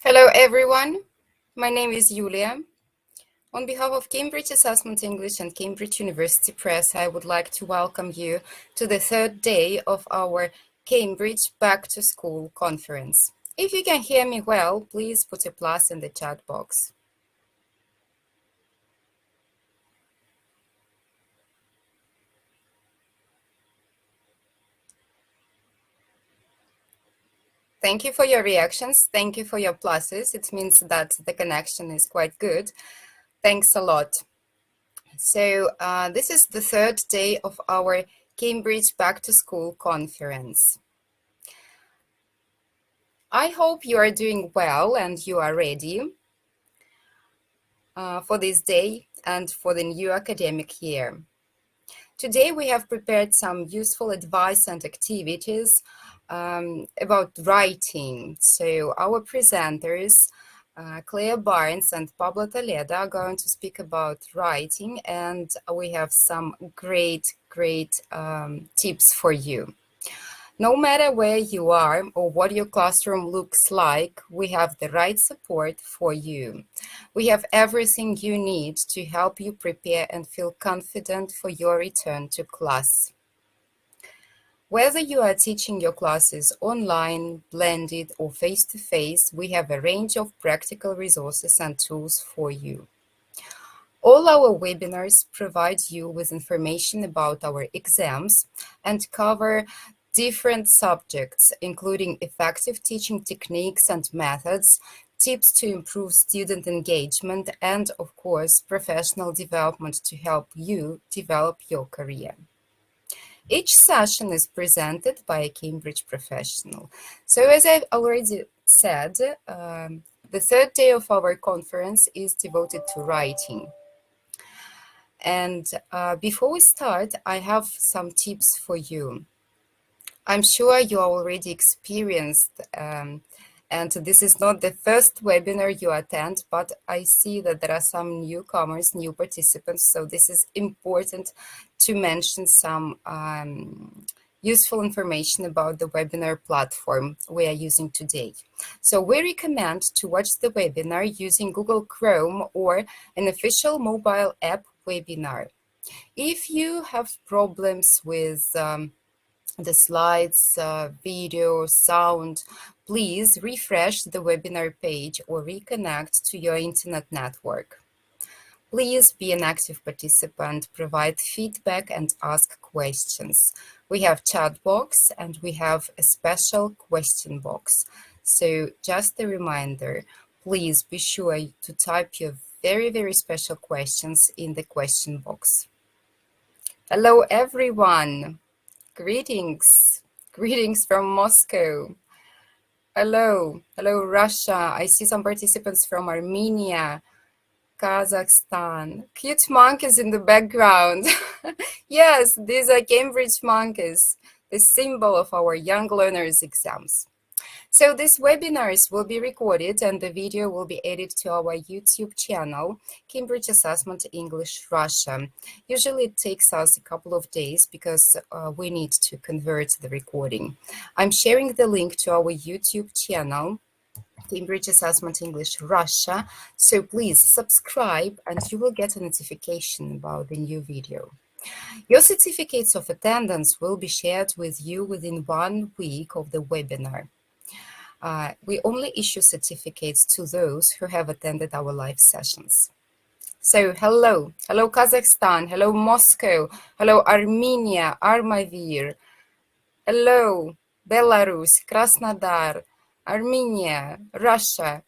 Hello everyone, my name is Julia. On behalf of Cambridge Assessment English and Cambridge University Press, I would like to welcome you to the third day of our Cambridge Back to School conference. If you can hear me well, please put a plus in the chat box. Thank you for your reactions. Thank you for your pluses. It means that the connection is quite good. Thanks a lot. So this is the third day of our Cambridge Back to School conference. I hope you are doing well and you are ready for this day and for the new academic year. Today we have prepared some useful advice and activities about writing. So our presenters, Claire Barnes and Pablo Toledo, are going to speak about writing, and we have some great tips for you. No matter where you are or what your classroom looks like, we have the right support for you. We have everything you need to help you prepare and feel confident for your return to class. Whether you are teaching your classes online, blended, or face-to-face, we have a range of practical resources and tools for you. All our webinars provide you with information about our exams and cover different subjects, including effective teaching techniques and methods, tips to improve student engagement, and, of course, professional development to help you develop your career. Each session is presented by a Cambridge professional. So as I've already said, the third day of our conference is devoted to writing. And before we start, I have some tips for you. I'm sure you are already experienced, and this is not the first webinar you attend, but I see that there are some newcomers, new participants, so this is important to mention some useful information about the webinar platform we are using today. So we recommend to watch the webinar using Google Chrome or an official mobile app webinar. If you have problems with the slides, video, sound, please refresh the webinar page or reconnect to your internet network. Please be an active participant, provide feedback and ask questions. We have chat box and we have a special question box. So just a reminder, please be sure to type your very special questions in the question box. Hello everyone. Greetings from Moscow. Hello Russia. I see some participants from Armenia, Kazakhstan. Cute monkeys in the background. Yes, these are Cambridge monkeys, the symbol of our young learners exams. So these webinars will be recorded and the video will be added to our YouTube channel, Cambridge Assessment English Russia. Usually it takes us a couple of days because we need to convert the recording. I'm sharing the link to our YouTube channel, Cambridge Assessment English Russia. So please subscribe and you will get a notification about the new video. Your certificates of attendance will be shared with you within 1 week of the webinar. We only issue certificates to those who have attended our live sessions. So hello Kazakhstan, hello Moscow, hello Armenia, Armavir, hello Belarus, Krasnodar, Armenia, Russia.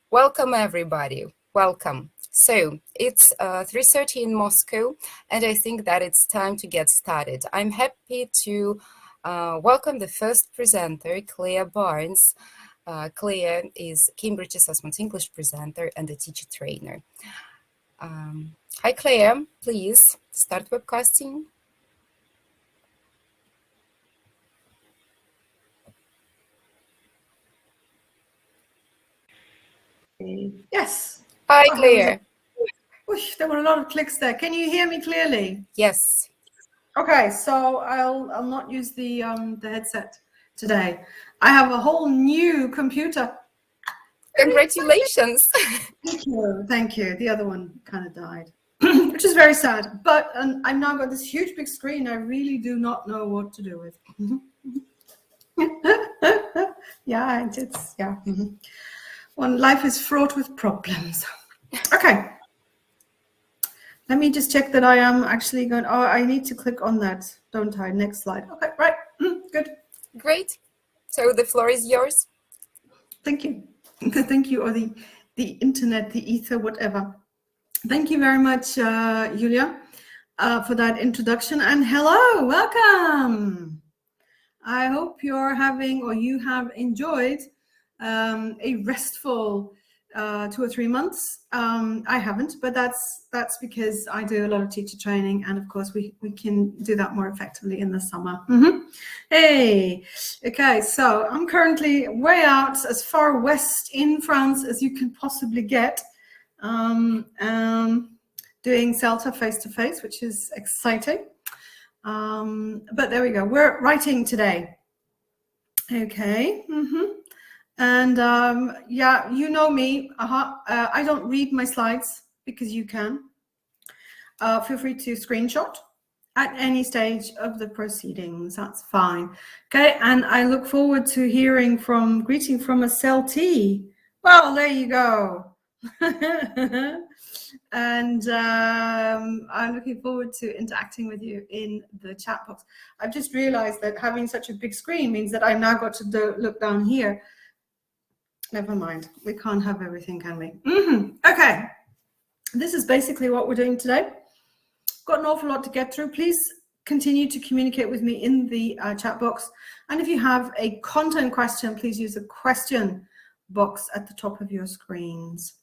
Welcome everybody, welcome. So it's 3:30 in Moscow and I think that it's time to get started. I'm happy to welcome the first presenter, Claire Barnes. Claire is Cambridge Assessment English presenter and a teacher trainer. Hi Claire, please start webcasting. Yes. Hi Claire. There were a lot of clicks there. Can you hear me clearly? Yes. Okay, so I'll not use the headset today. I have a whole new computer. Congratulations. Thank you. Thank you. The other one kind of died, which is very sad. But I've now got this huge big screen I really do not know what to do with. Yeah, it's yeah. One life is fraught with problems. Okay. Let me just check that I am actually going. Oh, I need to click on that, don't I? Next slide. Okay, right. Good. Great. So the floor is yours. Thank you. Thank you, or the internet, the ether, whatever. Thank you very much, Julia, for that introduction. And hello, welcome. I hope you're having, or you have enjoyed a restful 2 or 3 months. I haven't, but that's because I do a lot of teacher training, and of course we can do that more effectively in the summer. Hey, okay, so I'm currently way out, as far west in France as you can possibly get, doing CELTA face-to-face, which is exciting. But there we go, we're writing today. Okay. And yeah, you know me. I don't read my slides because you can. Feel free to screenshot at any stage of the proceedings. That's fine. Okay, and I look forward to hearing greeting from a CELT. Well, there you go. And I'm looking forward to interacting with you in the chat box. I've just realized that having such a big screen means that I've now got to look down here. Never mind, we can't have everything, can we? Okay, this is basically what we're doing today. Got an awful lot to get through. Please continue to communicate with me in the chat box. And if you have a content question, please use the question box at the top of your screens.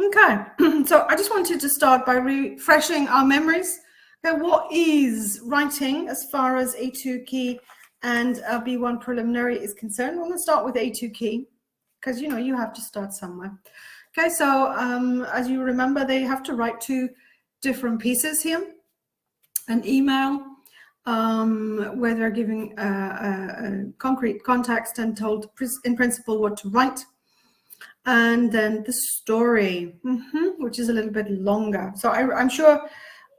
Okay, so I just wanted to start by refreshing our memories. Okay, what is writing as far as A2 key and B1 preliminary is concerned? We're going to start with A2 key, because you know you have to start somewhere. Okay, so as you remember, they have to write 2 different pieces here. An email where they're giving a concrete context and told in principle what to write, and then the story, which is a little bit longer. So I'm sure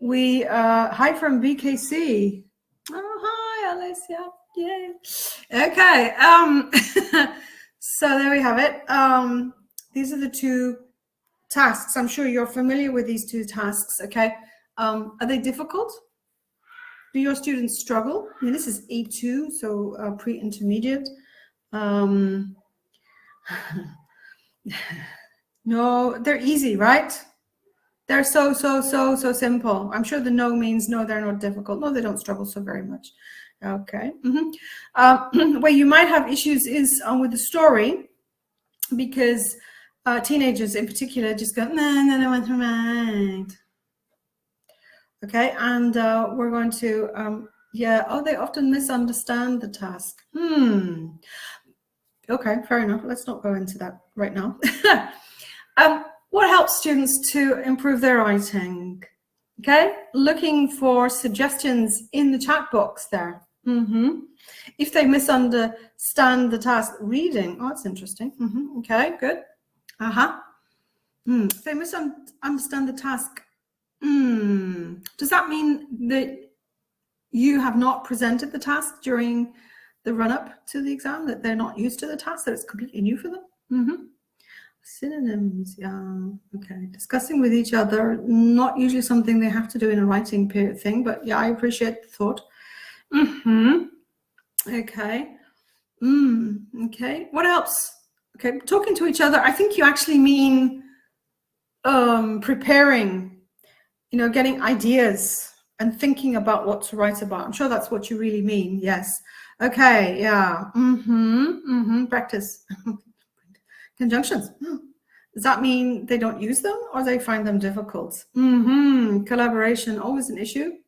we hi from BKC. Oh, hi Alicia. Yay. Okay. So there we have it. These are the 2 tasks. I'm sure you're familiar with these 2 tasks. Okay. Are they difficult? Do your students struggle? I mean, this is A2, so pre-intermediate. No, they're easy, right? They're so simple. I'm sure the no means no, they're not difficult. No, they don't struggle so very much. Okay. Where you might have issues is with the story, because teenagers in particular just go, no, I want to write. Okay, and we're going to, they often misunderstand the task. Okay, fair enough. Let's not go into that right now. What helps students to improve their writing? Okay, looking for suggestions in the chat box there. If they misunderstand the task, reading. Oh, that's interesting. Okay, good. If they misunderstand the task, does that mean that you have not presented the task during the run-up to the exam, that they're not used to the task, that it's completely new for them? Synonyms, yeah, okay. Discussing with each other, not usually something they have to do in a writing period thing, but yeah, I appreciate the thought. Okay. Okay, what else? Okay, talking to each other, I think you actually mean preparing, you know, getting ideas and thinking about what to write about. I'm sure that's what you really mean. Yes. Okay. Yeah. Practice. Conjunctions. Does that mean they don't use them or they find them difficult? Collaboration, always an issue.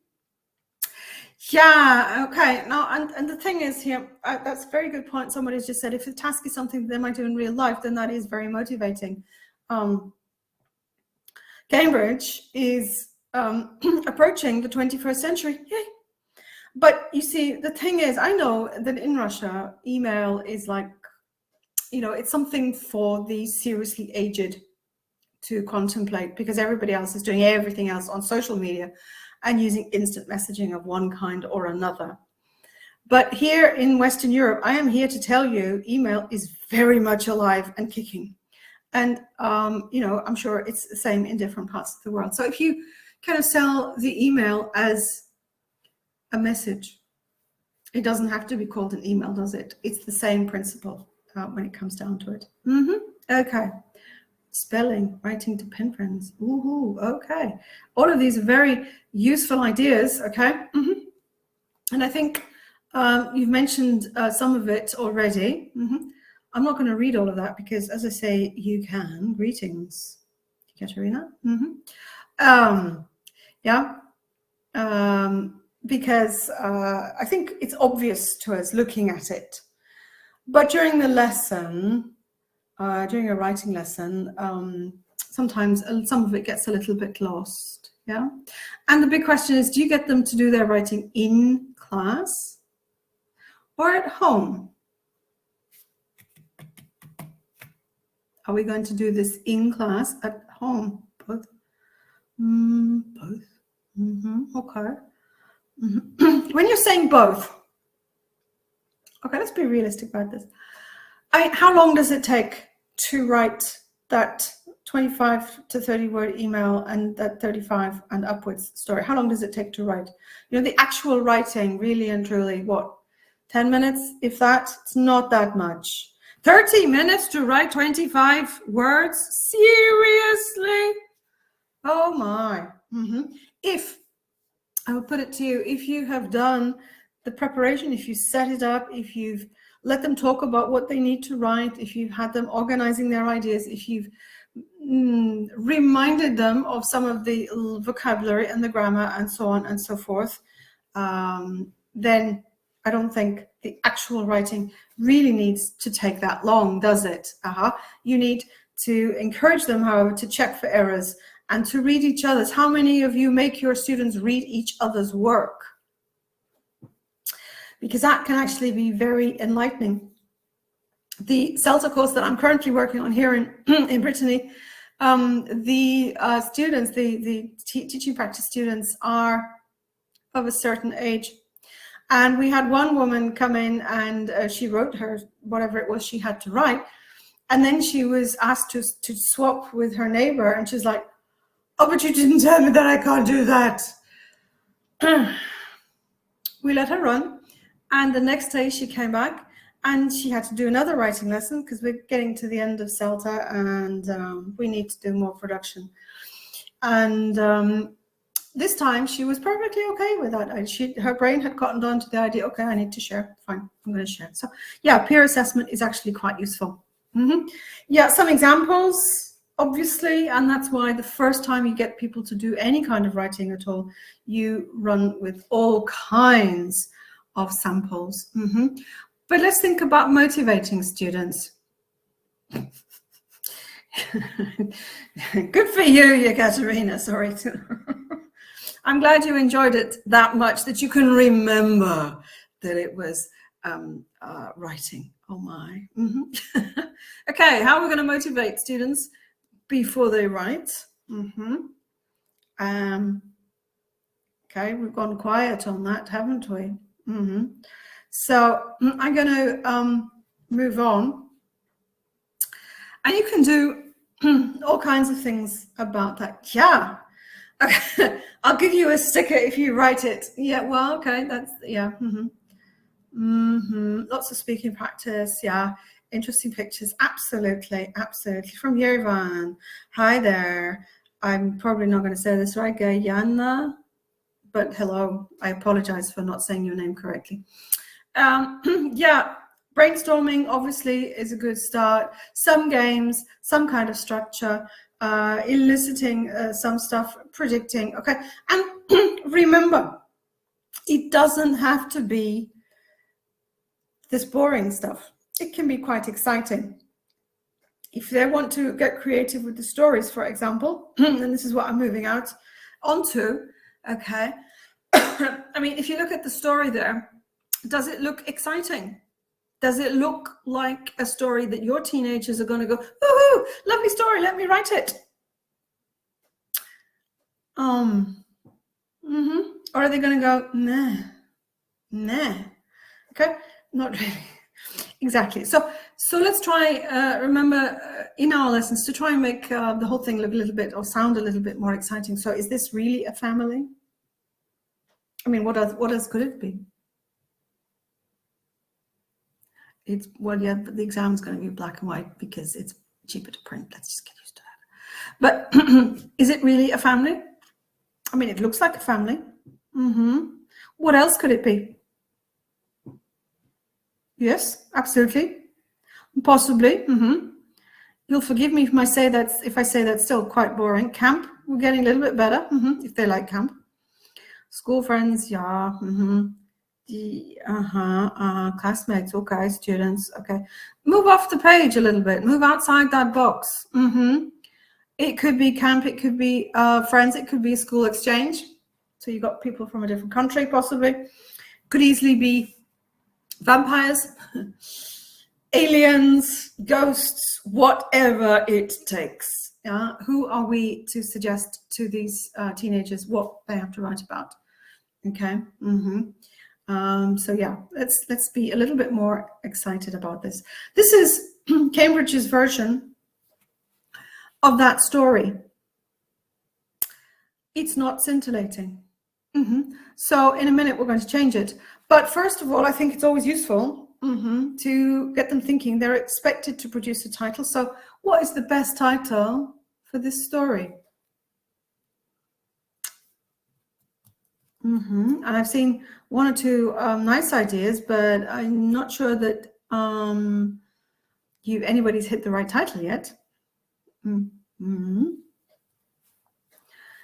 Yeah. Okay. Now, and the thing is here, that's a very good point. Somebody's just said, if the task is something they might do in real life, then that is very motivating. Cambridge is approaching the 21st century. Yay. But you see, the thing is, I know that in Russia, email is like you know, it's something for the seriously aged to contemplate, because everybody else is doing everything else on social media and using instant messaging of one kind or another. But here in Western Europe, I am here to tell you, email is very much alive and kicking. And, you know, I'm sure it's the same in different parts of the world. So if you kind of sell the email as a message, it doesn't have to be called an email, does it? It's the same principle when it comes down to it. Okay. Spelling, writing to pen friends. Ooh, okay. All of these are very useful ideas, okay? And I think you've mentioned some of it already. I'm not going to read all of that because, as I say, you can. Greetings, Katerina. Yeah. Because I think it's obvious to us looking at it. But during the lesson, during a writing lesson, sometimes some of it gets a little bit lost. Yeah. And the big question is, do you get them to do their writing in class or at home? Are we going to do this in class, at home? Both? Both. Okay. When you're saying both, okay, let's be realistic about this. How long does it take to write that 25 to 30 word email and that 35 and upwards story? How long does it take to write? You know, the actual writing, really and truly, what, 10 minutes? If that, it's not that much. 30 minutes to write 25 words? Seriously? Oh my. If, I would put it to you, if you have done the preparation, if you set it up, if you've let them talk about what they need to write, if you've had them organizing their ideas, if you've reminded them of some of the vocabulary and the grammar and so on and so forth, then I don't think the actual writing really needs to take that long, does it? You need to encourage them, however, to check for errors and to read each other's. How many of you make your students read each other's work? Because that can actually be very enlightening. The CELTA course that I'm currently working on here in Brittany, the students, the teaching practice students are of a certain age. And we had one woman come in and she wrote her, whatever it was she had to write. And then she was asked to swap with her neighbor. And she's like, oh, but you didn't tell me that I can't do that. We let her run. And the next day she came back and she had to do another writing lesson because we're getting to the end of CELTA and we need to do more production. And this time she was perfectly okay with that. Her brain had cottoned on to the idea, okay, I need to share. Fine, I'm going to share. So yeah, peer assessment is actually quite useful. Yeah, some examples, obviously, and that's why the first time you get people to do any kind of writing at all, you run with all kinds of samples. But let's think about motivating students. Good for you, Ekaterina. Sorry. I'm glad you enjoyed it that much that you can remember that it was writing. Oh my. Okay, how are we going to motivate students before they write? Okay, we've gone quiet on that, haven't we? So I'm going to move on. And you can do all kinds of things about that. Yeah. Okay. I'll give you a sticker if you write it. Yeah, well, okay, that's, yeah. Lots of speaking practice. Yeah. Interesting pictures. Absolutely. Absolutely. From Yerevan. Hi there. I'm probably not going to say this right, Gayana. But hello, I apologize for not saying your name correctly. Yeah, brainstorming obviously is a good start. Some games, some kind of structure, eliciting some stuff, predicting. Okay, and remember, it doesn't have to be this boring stuff. It can be quite exciting. If they want to get creative with the stories, for example, and this is what I'm moving out onto, okay. I mean, if you look at the story there, does it look exciting? Does it look like a story that your teenagers are going to go, woohoo, lovely story, let me write it? Or are they going to go, nah, okay, not really. Exactly. So let's try, remember in our lessons to try and make the whole thing look a little bit or sound a little bit more exciting. So is this really a family? I mean, what else could it be? It's, well, yeah, but the exam's going to be black and white because it's cheaper to print. Let's just get used to that. But is it really a family? I mean, it looks like a family. What else could it be? Yes, absolutely. Possibly. You'll forgive me if I say that's still quite boring. Camp, we're getting a little bit better, if they like camp. School friends, yeah. Classmates, okay. Students, okay. Move off the page a little bit. Move outside that box. It could be camp. It could be friends. It could be a school exchange. So you got people from a different country, possibly. Could easily be vampires, aliens, ghosts, whatever it takes. Who are we to suggest to these teenagers what they have to write about? Okay. So yeah, let's be a little bit more excited about this. This is Cambridge's version of that story. It's not scintillating. So in a minute we're going to change it, but first of all I think it's always useful to get them thinking. They're expected to produce a title. So what is the best title for this story? And I've seen one or two nice ideas, but I'm not sure that anybody's hit the right title yet.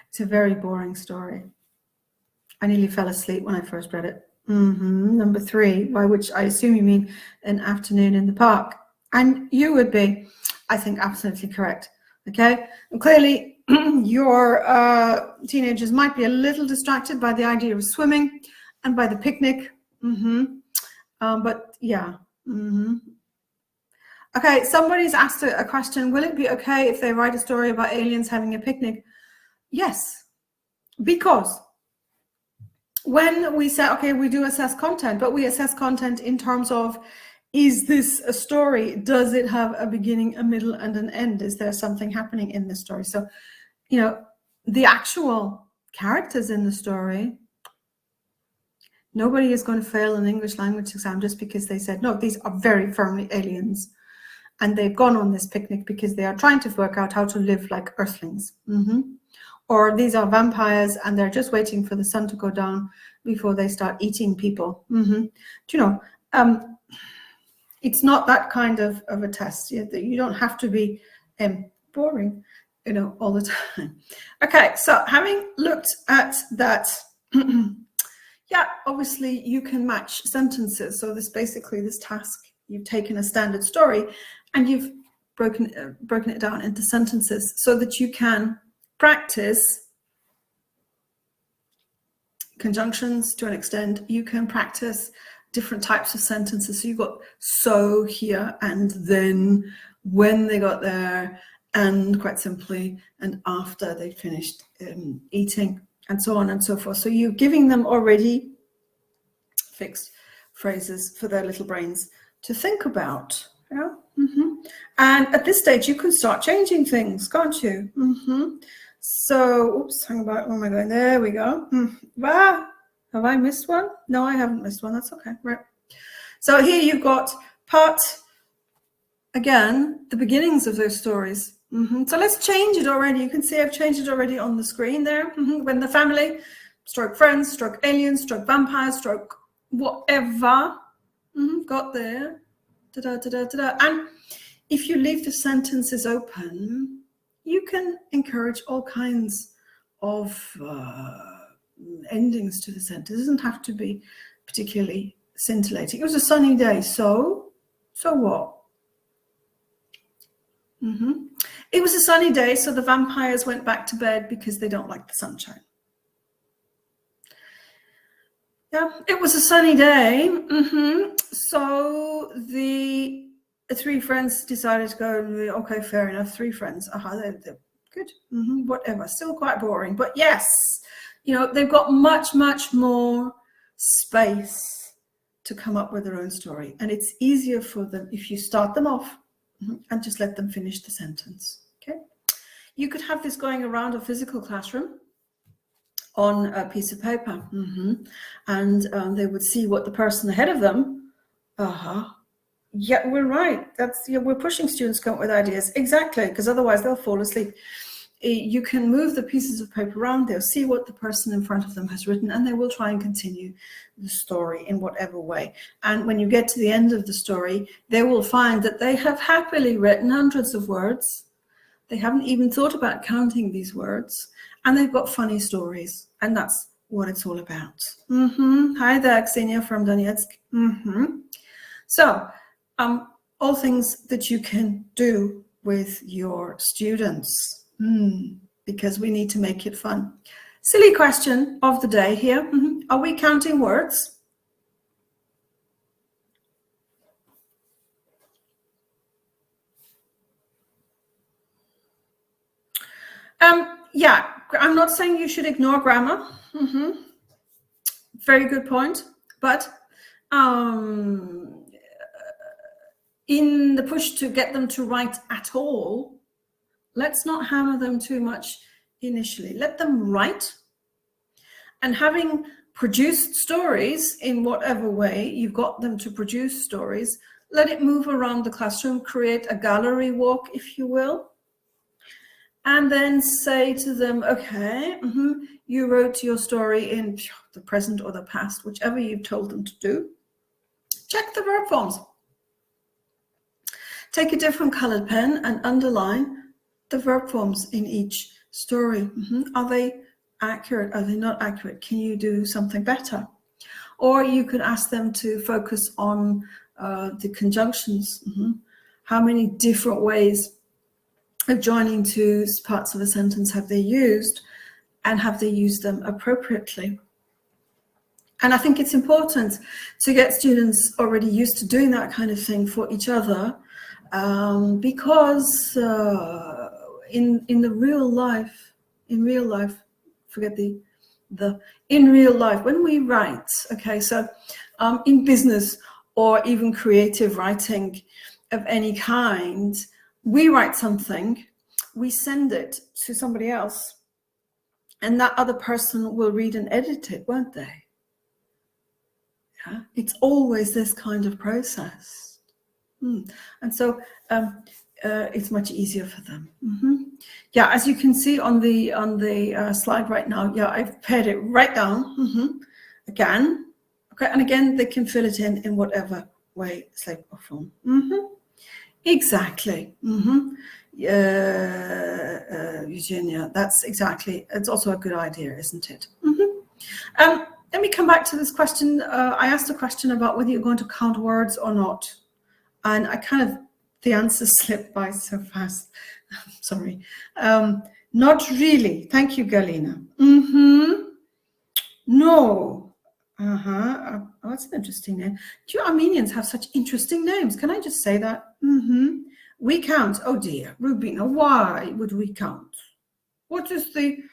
It's a very boring story. I nearly fell asleep when I first read it. Number 3, by which I assume you mean An Afternoon in the Park. And you would be, I think, absolutely correct. Okay, and clearly your teenagers might be a little distracted by the idea of swimming and by the picnic. But yeah. Okay, somebody's asked a question. Will it be okay if they write a story about aliens having a picnic? Yes, because when we say, okay, we do assess content, but we assess content in terms of, is this a story? Does it have a beginning, a middle, and an end? Is there something happening in the story? So, you know, the actual characters in the story, nobody is going to fail an English language exam just because they said, no, these are very firmly aliens. And they've gone on this picnic because they are trying to work out how to live like earthlings. Or these are vampires and they're just waiting for the sun to go down before they start eating people. Do you know, it's not that kind of a test. You don't have to be boring, you know, all the time. Okay, so having looked at that, yeah, obviously you can match sentences. So this task, you've taken a standard story and you've broken it down into sentences so that you can practice conjunctions to an extent. You can practice different types of sentences. So you've got so here and then, when they got there, and quite simply, and after they finished eating, and so on and so forth. So you're giving them already fixed phrases for their little brains to think about. Yeah. And at this stage, you can start changing things, can't you? So, oops, hang about. Oh my God, there we go. Wow, have I missed one? No, I haven't missed one. That's okay. Right. So here you've got part, again, the beginnings of those stories. So let's change it already. You can see I've changed it already on the screen there. When the family, stroke friends, stroke aliens, stroke vampires, stroke whatever got there. And if you leave the sentences open, you can encourage all kinds of endings to the sentence. It doesn't have to be particularly scintillating. It was a sunny day, so what? It was a sunny day, so the vampires went back to bed because they don't like the sunshine. Yeah, it was a sunny day. So the three friends decided to go, okay, fair enough, three friends. They're good, whatever, still quite boring. But yes, you know, they've got much, much more space to come up with their own story. And it's easier for them if you start them off and just let them finish the sentence, okay? You could have this going around a physical classroom on a piece of paper, and they would see what the person ahead of them, yeah, we're right. That's, yeah, we're pushing students to come up with ideas. Exactly, because otherwise they'll fall asleep. You can move the pieces of paper around, they'll see what the person in front of them has written, and they will try and continue the story in whatever way. And when you get to the end of the story, they will find that they have happily written hundreds of words. They haven't even thought about counting these words, and they've got funny stories, and that's what it's all about. Hi there, Ksenia from Donetsk. So, all things that you can do with your students, because we need to make it fun. Silly question of the day here. Are we counting words? Yeah, I'm not saying you should ignore grammar. Very good point. But in the push to get them to write at all, let's not hammer them too much initially. Let them write. And having produced stories in whatever way you've got them to produce stories, let it move around the classroom, create a gallery walk, if you will. And then say to them, okay, you wrote your story in the present or the past, whichever you've told them to do. Check the verb forms. Take a different colored pen and underline the verb forms in each story. Are they accurate? Are they not accurate? Can you do something better? Or you could ask them to focus on the conjunctions. How many different ways of joining two parts of a sentence have they used, and have they used them appropriately? And I think it's important to get students already used to doing that kind of thing for each other, because in real life, forget in real life, when we write, okay, so in business or even creative writing of any kind, we write something, we send it to somebody else, and that other person will read and edit it, won't they? Yeah, it's always this kind of process. And so it's much easier for them. Yeah, as you can see on the slide right now, yeah, I've pared it right down again. Okay, and again, they can fill it in whatever way, shape, or form. Exactly. Eugenia, that's exactly, it's also a good idea, isn't it? Let me come back to this question. I asked a question about whether you're going to count words or not. And I the answer slipped by so fast. Sorry. Not really. Thank you, Galina. No. Oh, that's an interesting name. Do you Armenians have such interesting names? Can I just say that? We count. Oh dear, Rubina, why would we count? What is the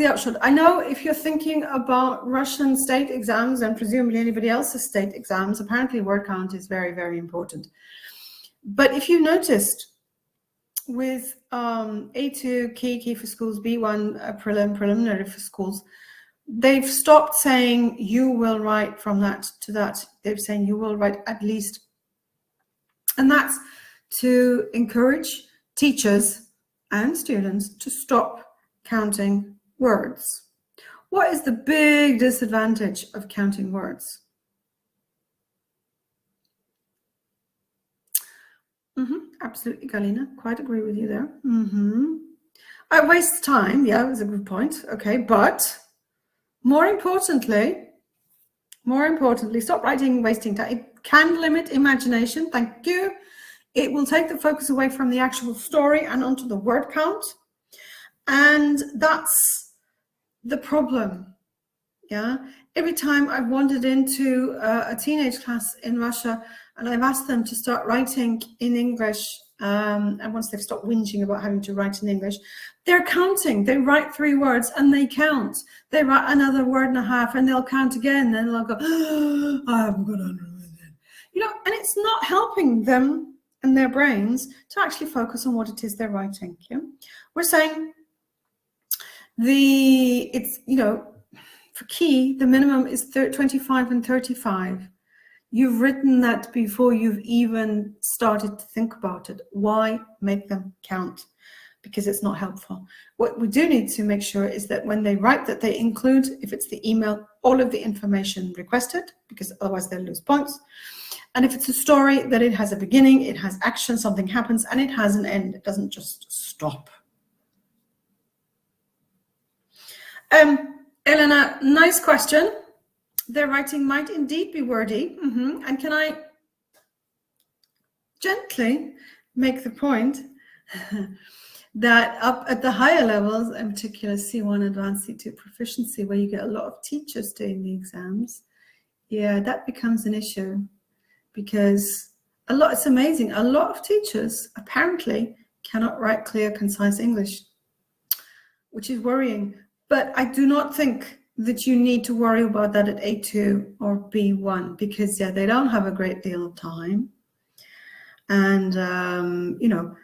upshot? I know if you're thinking about Russian state exams and presumably anybody else's state exams, apparently word count is very, very important. But if you noticed with A2 key for schools, B1 preliminary for schools, they've stopped saying you will write from that to that. They're saying you will write at least. And that's to encourage teachers and students to stop counting words. What is the big disadvantage of counting words? Absolutely, Galina, quite agree with you there. I waste time. Yeah, that's a good point. Okay, but more importantly, stop writing, wasting time. It can limit imagination. Thank you. It will take the focus away from the actual story and onto the word count. And that's the problem. Yeah, every time I've wandered into a teenage class in Russia and I've asked them to start writing in English, and once they've stopped whinging about having to write in English, they're counting. They write 3 words and they count. They write another word and a half and they'll count again. And they'll go, oh, I haven't got underline it. You know, and it's not helping them and their brains to actually focus on what it is they're writing. Yeah? We're saying it's, you know, for key, the minimum is 25 and 35. You've written that before you've even started to think about it. Why make them count? Because it's not helpful. What we do need to make sure is that when they write, that they include, if it's the email, all of the information requested, because otherwise they'll lose points. And if it's a story, that it has a beginning, it has action, something happens, and it has an end. It doesn't just stop. Elena, nice question. Their writing might indeed be wordy. And can I gently make the point that up at the higher levels, in particular C1 Advanced, C2 Proficiency, where you get a lot of teachers doing the exams, yeah, that becomes an issue, because it's amazing, a lot of teachers apparently cannot write clear, concise English, which is worrying. But I do not think that you need to worry about that at A2 or B1, because yeah, they don't have a great deal of time. And, you know,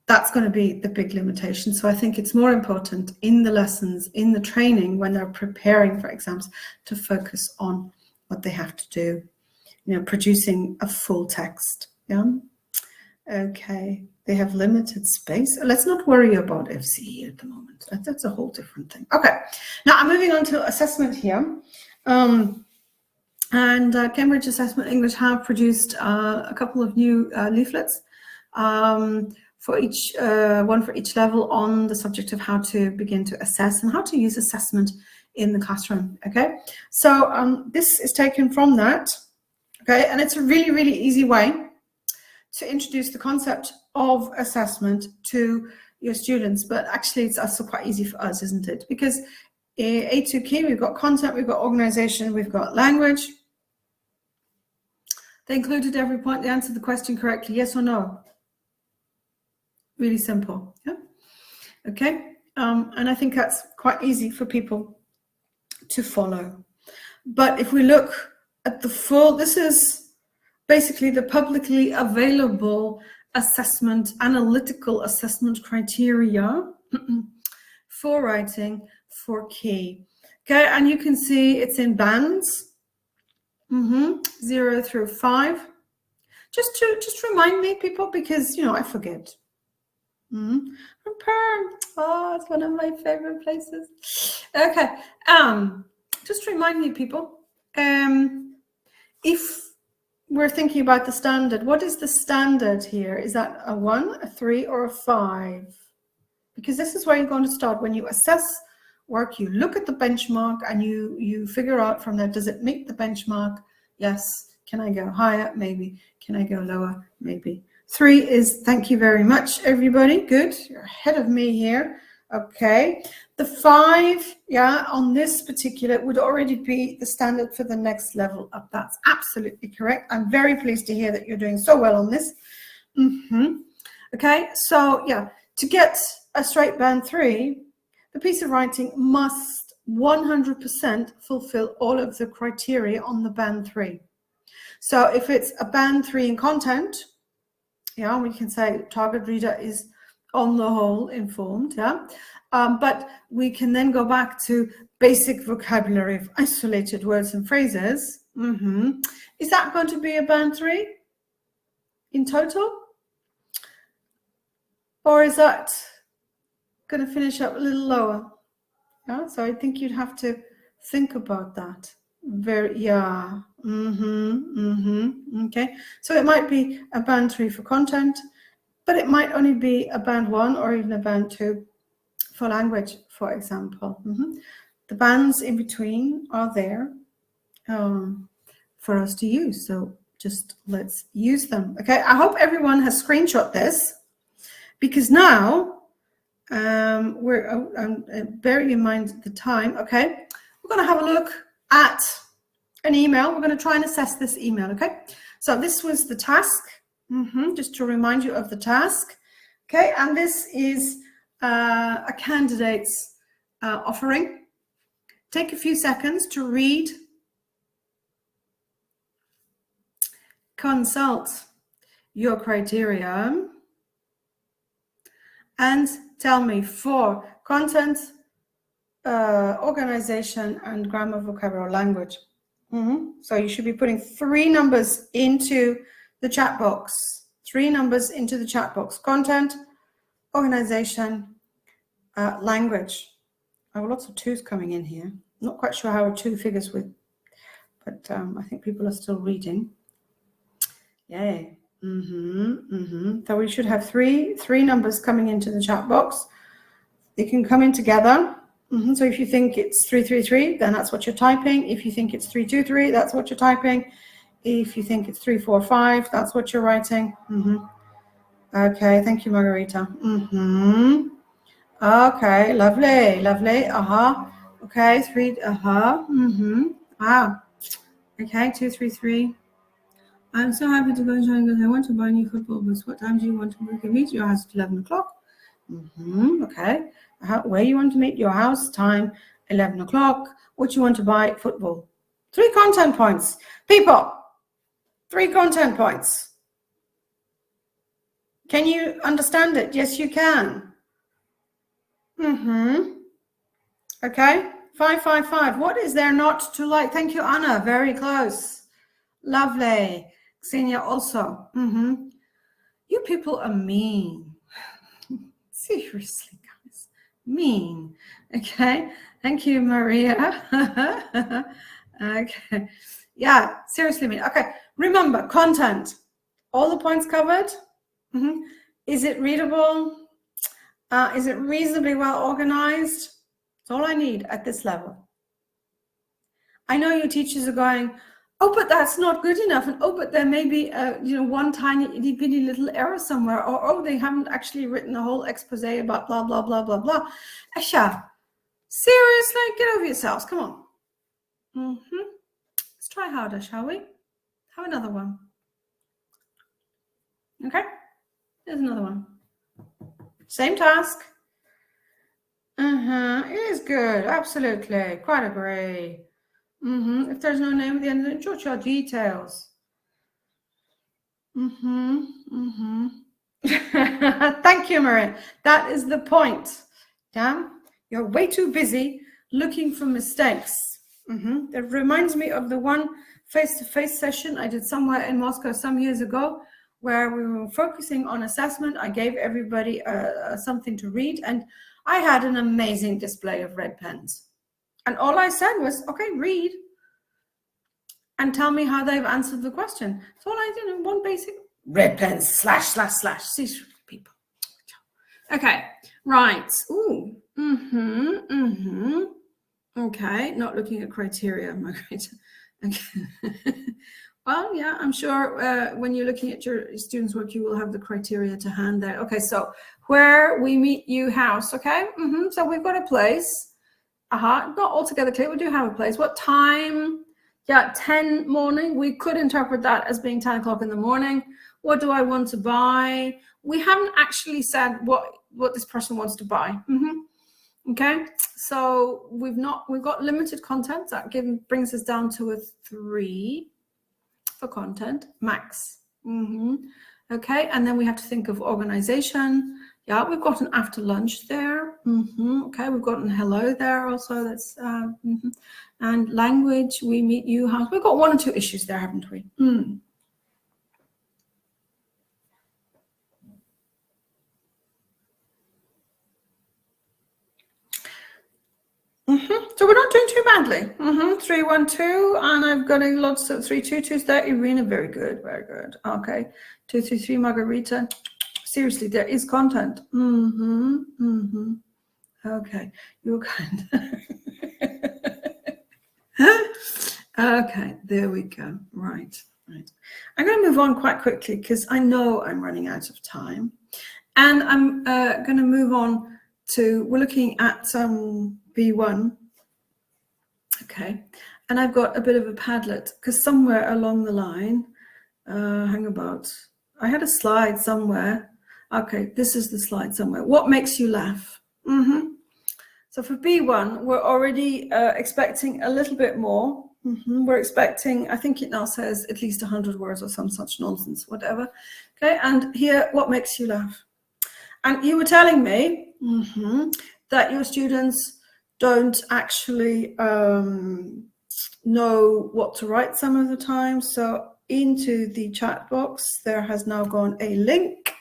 that's going to be the big limitation. So I think it's more important in the lessons, in the training, when they're preparing for exams, to focus on what they have to do, you know, producing a full text. Yeah. Okay. They have limited space. Let's not worry about FCE at the moment. That's a whole different thing. Okay. Now I'm moving on to assessment here. Cambridge Assessment English have produced a couple of new leaflets for each one for each level on the subject of how to begin to assess and how to use assessment in the classroom. Okay, so this is taken from that. Okay, and it's a really, really easy way to introduce the concept of assessment to your students, but actually it's also quite easy for us, isn't it? Because A2 key, we've got content, we've got organization, we've got language. They included every point. They answered the question correctly, yes or no. Really simple. Yeah. Okay. And I think that's quite easy for people to follow. But if we look at the full, this is basically the publicly available assessment, analytical assessment criteria for writing for key. Okay, and you can see it's in bands. 0 through 5. Just remind me, people, because you know I forget. Oh, it's one of my favorite places. Okay, just remind me, people. If we're thinking about the standard, what is the standard here? Is that a 1, a 3, or a 5? Because this is where you're going to start when you assess work. You look at the benchmark and you figure out from there, does it meet the benchmark? Yes. Can I go higher? Maybe. Can I go lower? Maybe. 3 is thank you very much, everybody. Good. You're ahead of me here. Okay. The 5, yeah, on this particular would already be the standard for the next level up. That's absolutely correct. I'm very pleased to hear that you're doing so well on this. Okay. So yeah, to get a straight band 3, the piece of writing must 100% fulfill all of the criteria on the band 3. So if it's a band 3 in content, yeah, we can say target reader is on the whole informed, yeah. But we can then go back to basic vocabulary of isolated words and phrases. Is that going to be a band 3 in total? Or is that going to finish up a little lower? Yeah, so I think you'd have to think about that. Okay, so it might be a band 3 for content, but it might only be a band 1 or even a band 2 for language, for example. The bands in between are there for us to use, so just let's use them. Okay, I hope everyone has screenshot this, because now bearing in mind the time, okay, we're going to have a look at an email. We're going to try and assess this email, okay? So this was the task, just to remind you of the task, okay? And this is a candidate's offering. Take a few seconds to read, consult your criteria, and tell me for content, organization, and grammar, vocabulary, language. So you should be putting 3 numbers into the chat box. 3 numbers into the chat box. Content, organization, language. I have lots of 2s coming in here. Not quite sure how a 2 figures with, but I think people are still reading. Yay. So we should have three numbers coming into the chat box. They can come in together. So if you think it's 333, then that's what you're typing. If you think it's 323, that's what you're typing. If you think it's 345, that's what you're writing. Okay, thank you, Margarita. Okay, lovely. Okay, 3. Wow. Okay, 233. I'm so happy to go and join because I want to buy new football boots. What time do you want to meet your house at 11 o'clock? Okay. Where you want to meet your house? Time 11 o'clock. What you want to buy? Football. 3 content points. People, 3 content points. Can you understand it? Yes, you can. Okay. 555. What is there not to like? Thank you, Anna. Very close. Lovely. Xenia also. You people are mean. Seriously, guys. Mean. Okay. Thank you, Maria. Okay. Yeah, seriously mean. Okay. Remember, content. All the points covered. Is it readable? Is it reasonably well organized? That's all I need at this level. I know your teachers are going, oh, but that's not good enough. And oh, but there may be one tiny itty bitty little error somewhere. Or oh, they haven't actually written a whole expose about blah, blah, blah, blah, blah. Asha, seriously, get over yourselves. Come on. Let's try harder, shall we? Have another one. Okay, there's another one. Same task. It is good. Absolutely. Quite agree. If there's no name at the end of it, jot your details. Thank you, Maria. That is the point. Damn, you're way too busy looking for mistakes. That reminds me of the one face-to-face session I did somewhere in Moscow some years ago, where we were focusing on assessment. I gave everybody something to read, and I had an amazing display of red pens. And all I said was, okay, read and tell me how they've answered the question. That's all I did in one basic red pen, ///. See, people. Okay, right. Ooh. Okay, not looking at criteria, Margarita. Okay. Well, yeah, I'm sure when you're looking at your students' work, you will have the criteria to hand there. Okay, so where we meet you house, okay? So we've got a place. Not altogether clear, we do have a place. What time? Yeah, 10 morning. We could interpret that as being 10 o'clock in the morning. What do I want to buy? We haven't actually said what this person wants to buy. Okay, so we've got limited content. That brings us down to a 3 for content max. Okay, and then we have to think of organization. Yeah, we've got an after lunch there. Okay, we've got an hello there also. That's and language. We meet you house. We've got 1 or 2 issues there, haven't we? So we're not doing too badly. 312, and I've got lots of 322s there. Irina, very good, very good. Okay, 233, Margarita. Seriously, there is content. Okay, you're kind. Okay, there we go. Right. I'm going to move on quite quickly because I know I'm running out of time, and I'm going to move on to. We're looking at B1. Okay, and I've got a bit of a Padlet because somewhere along the line, hang about, I had a slide somewhere. Okay, this is the slide somewhere. What makes you laugh? So for B1, we're already expecting a little bit more. We're expecting, I think it now says at least 100 words or some such nonsense, whatever. Okay, and here, what makes you laugh? And you were telling me that your students don't actually know what to write some of the time. So into the chat box, there has now gone a link.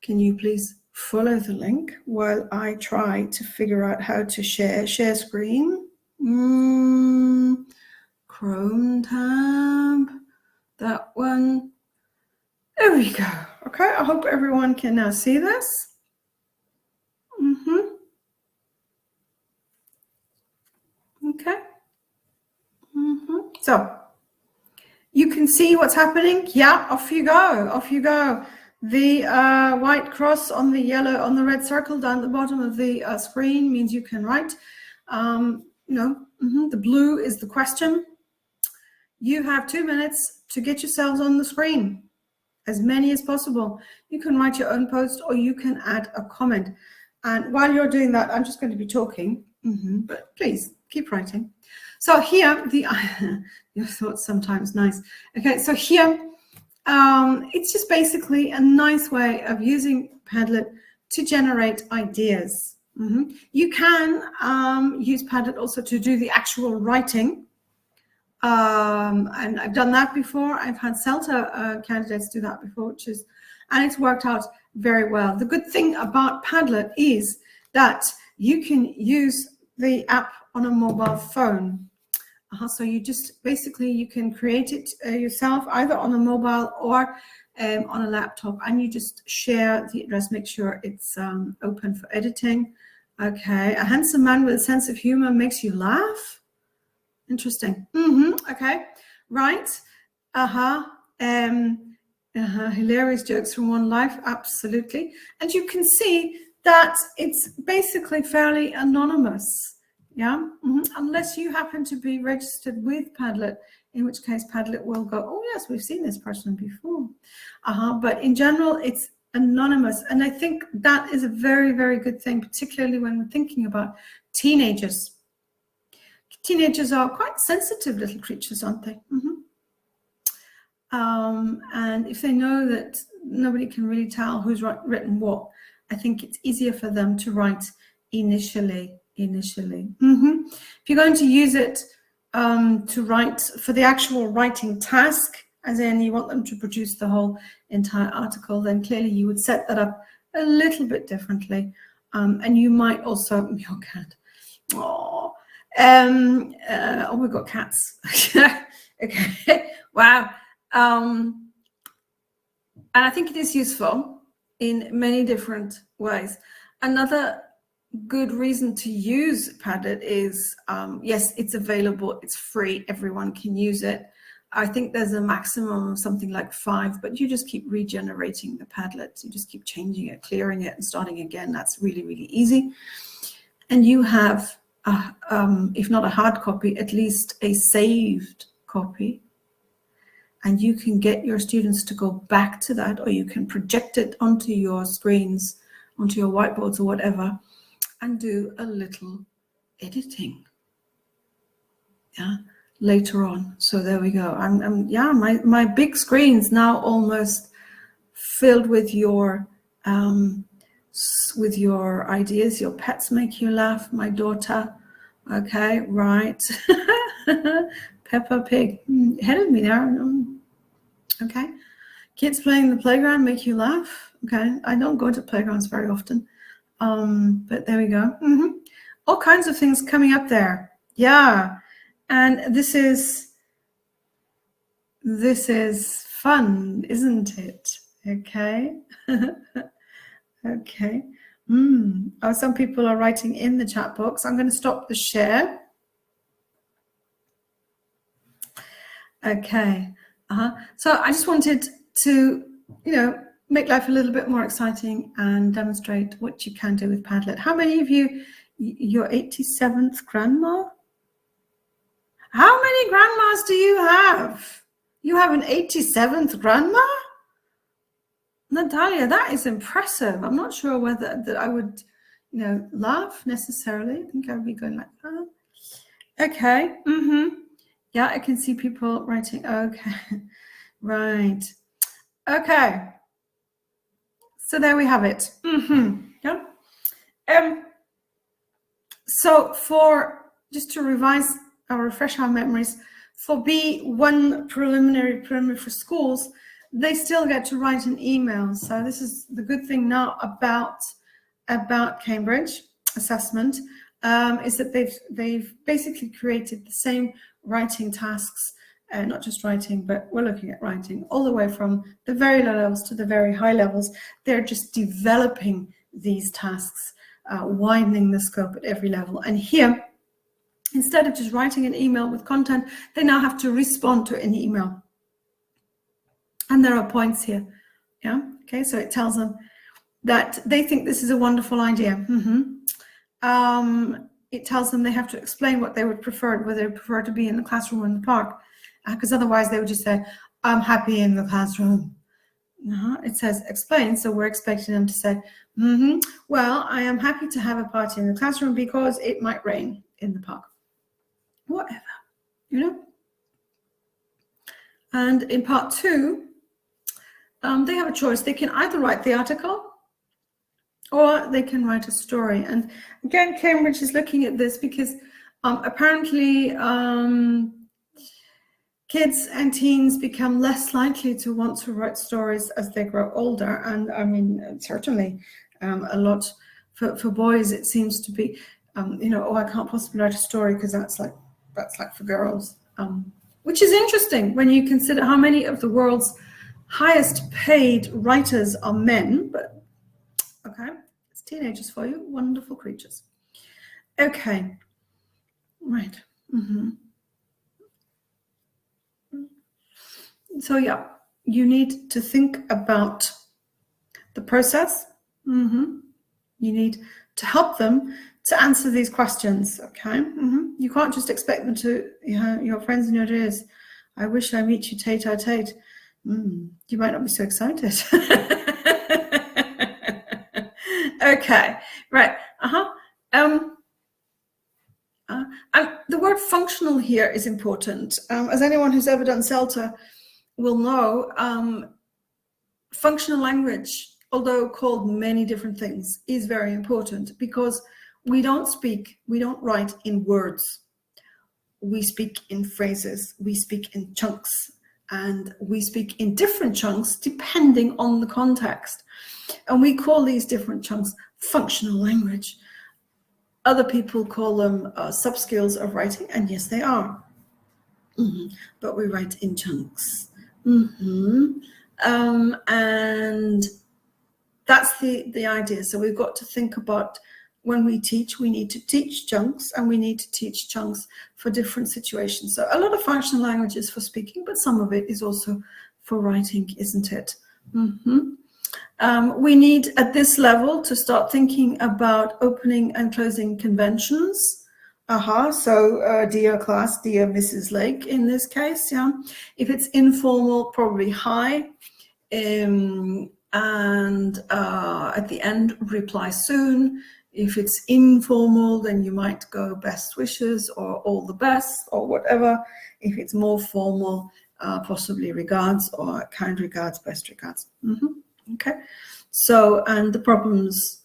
Can you please follow the link while I try to figure out how to share screen? Chrome tab, that one. There we go. Okay, I hope everyone can now see this. Okay. So you can see what's happening. Yeah, off you go. Off you go. The white cross on the yellow, on the red circle down the bottom of the screen means you can write. The blue is the question. You have 2 minutes to get yourselves on the screen, as many as possible. You can write your own post or you can add a comment. And while you're doing that, I'm just going to be talking, but please keep writing. So here, your thoughts sometimes nice. Okay, so here, it's just basically a nice way of using Padlet to generate ideas. You can use Padlet also to do the actual writing. And I've done that before. I've had CELTA candidates do that before, and it's worked out very well. The good thing about Padlet is that you can use the app on a mobile phone. So you just basically, you can create it yourself, either on a mobile or on a laptop, and you just share the address, make sure it's open for editing. Okay, a handsome man with a sense of humor makes you laugh. Interesting. Okay, right. Hilarious jokes from one life, absolutely. And you can see that it's basically fairly anonymous. Yeah, unless you happen to be registered with Padlet, in which case Padlet will go, oh yes, we've seen this person before. But in general, it's anonymous. And I think that is a very, very good thing, particularly when we're thinking about teenagers. Teenagers are quite sensitive little creatures, aren't they? And if they know that nobody can really tell who's written what, I think it's easier for them to write initially. If you're going to use it to write for the actual writing task, as in you want them to produce the whole entire article, then clearly you would set that up a little bit differently. And you might also, your cat, oh, we've got cats. Okay, wow. And I think it is useful in many different ways. Another good reason to use Padlet is, yes, it's available, it's free, everyone can use it. I think there's a maximum of something like 5, but you just keep regenerating the Padlet. You just keep changing it, clearing it, and starting again. That's really, really easy. And you have, if not a hard copy, at least a saved copy. And you can get your students to go back to that, or you can project it onto your screens, onto your whiteboards or whatever, and do a little editing, yeah, later on. So there we go. Yeah, my big screen's now almost filled with your ideas. Your pets make you laugh, my daughter. Okay, right. Peppa Pig, ahead of me there. Okay, kids playing in the playground make you laugh. Okay, I don't go to playgrounds very often. But there we go. All kinds of things coming up there. Yeah, and this is fun, isn't it? Okay. Okay. Oh, some people are writing in the chat box. I'm going to stop the share. Okay. So I just wanted to, make life a little bit more exciting and demonstrate what you can do with Padlet. How many of you, your 87th grandma? How many grandmas do you have? You have an 87th grandma? Natalia, that is impressive. I'm not sure whether that I would, laugh necessarily. I think I would be going like, oh. Okay. Yeah, I can see people writing. Okay. Right. Okay. So there we have it. Yeah. So just to revise or refresh our memories, for B1 preliminary for schools, they still get to write an email. So this is the good thing now about Cambridge assessment, is that they've basically created the same writing tasks, not just writing, but we're looking at writing all the way from the very low levels to the very high levels. They're just developing these tasks, widening the scope at every level. And here, instead of just writing an email with content, they now have to respond to an email. And there are points here. Yeah. Okay. So it tells them that they think this is a wonderful idea. It tells them they have to explain what they would prefer, whether they prefer to be in the classroom or in the park, because otherwise they would just say, I'm happy in the classroom. It says explain, so we're expecting them to say, well, I am happy to have a party in the classroom because it might rain in the park. Whatever, And in part 2, they have a choice. They can either write the article or they can write a story. And again, Cambridge is looking at this because apparently kids and teens become less likely to want to write stories as they grow older. And I mean, certainly a lot for boys, it seems to be, oh, I can't possibly write a story because that's like for girls, which is interesting when you consider how many of the world's highest paid writers are men. But okay, it's teenagers for you, wonderful creatures. Okay, right. So yeah, you need to think about the process. You need to help them to answer these questions, okay? You can't just expect them to, your friends and your dears, I wish I meet you tete-a-tete. You might not be so excited. Okay, right, and the word functional here is important. As anyone who's ever done CELTA will know, functional language, although called many different things, is very important because we don't write in words. We speak in phrases, we speak in chunks, and we speak in different chunks depending on the context. And we call these different chunks functional language. Other people call them sub-skills of writing, and yes, they are. But we write in chunks. And that's the idea. So we've got to think about when we teach, we need to teach chunks, and we need to teach chunks for different situations. So a lot of functional language is for speaking, but some of it is also for writing, isn't it? We need at this level to start thinking about opening and closing conventions. So dear class, dear Mrs. Lake in this case, yeah. If it's informal, probably hi. And at the end, reply soon. If it's informal, then you might go best wishes or all the best or whatever. If it's more formal, possibly regards or kind regards, best regards. Okay. So, and the problems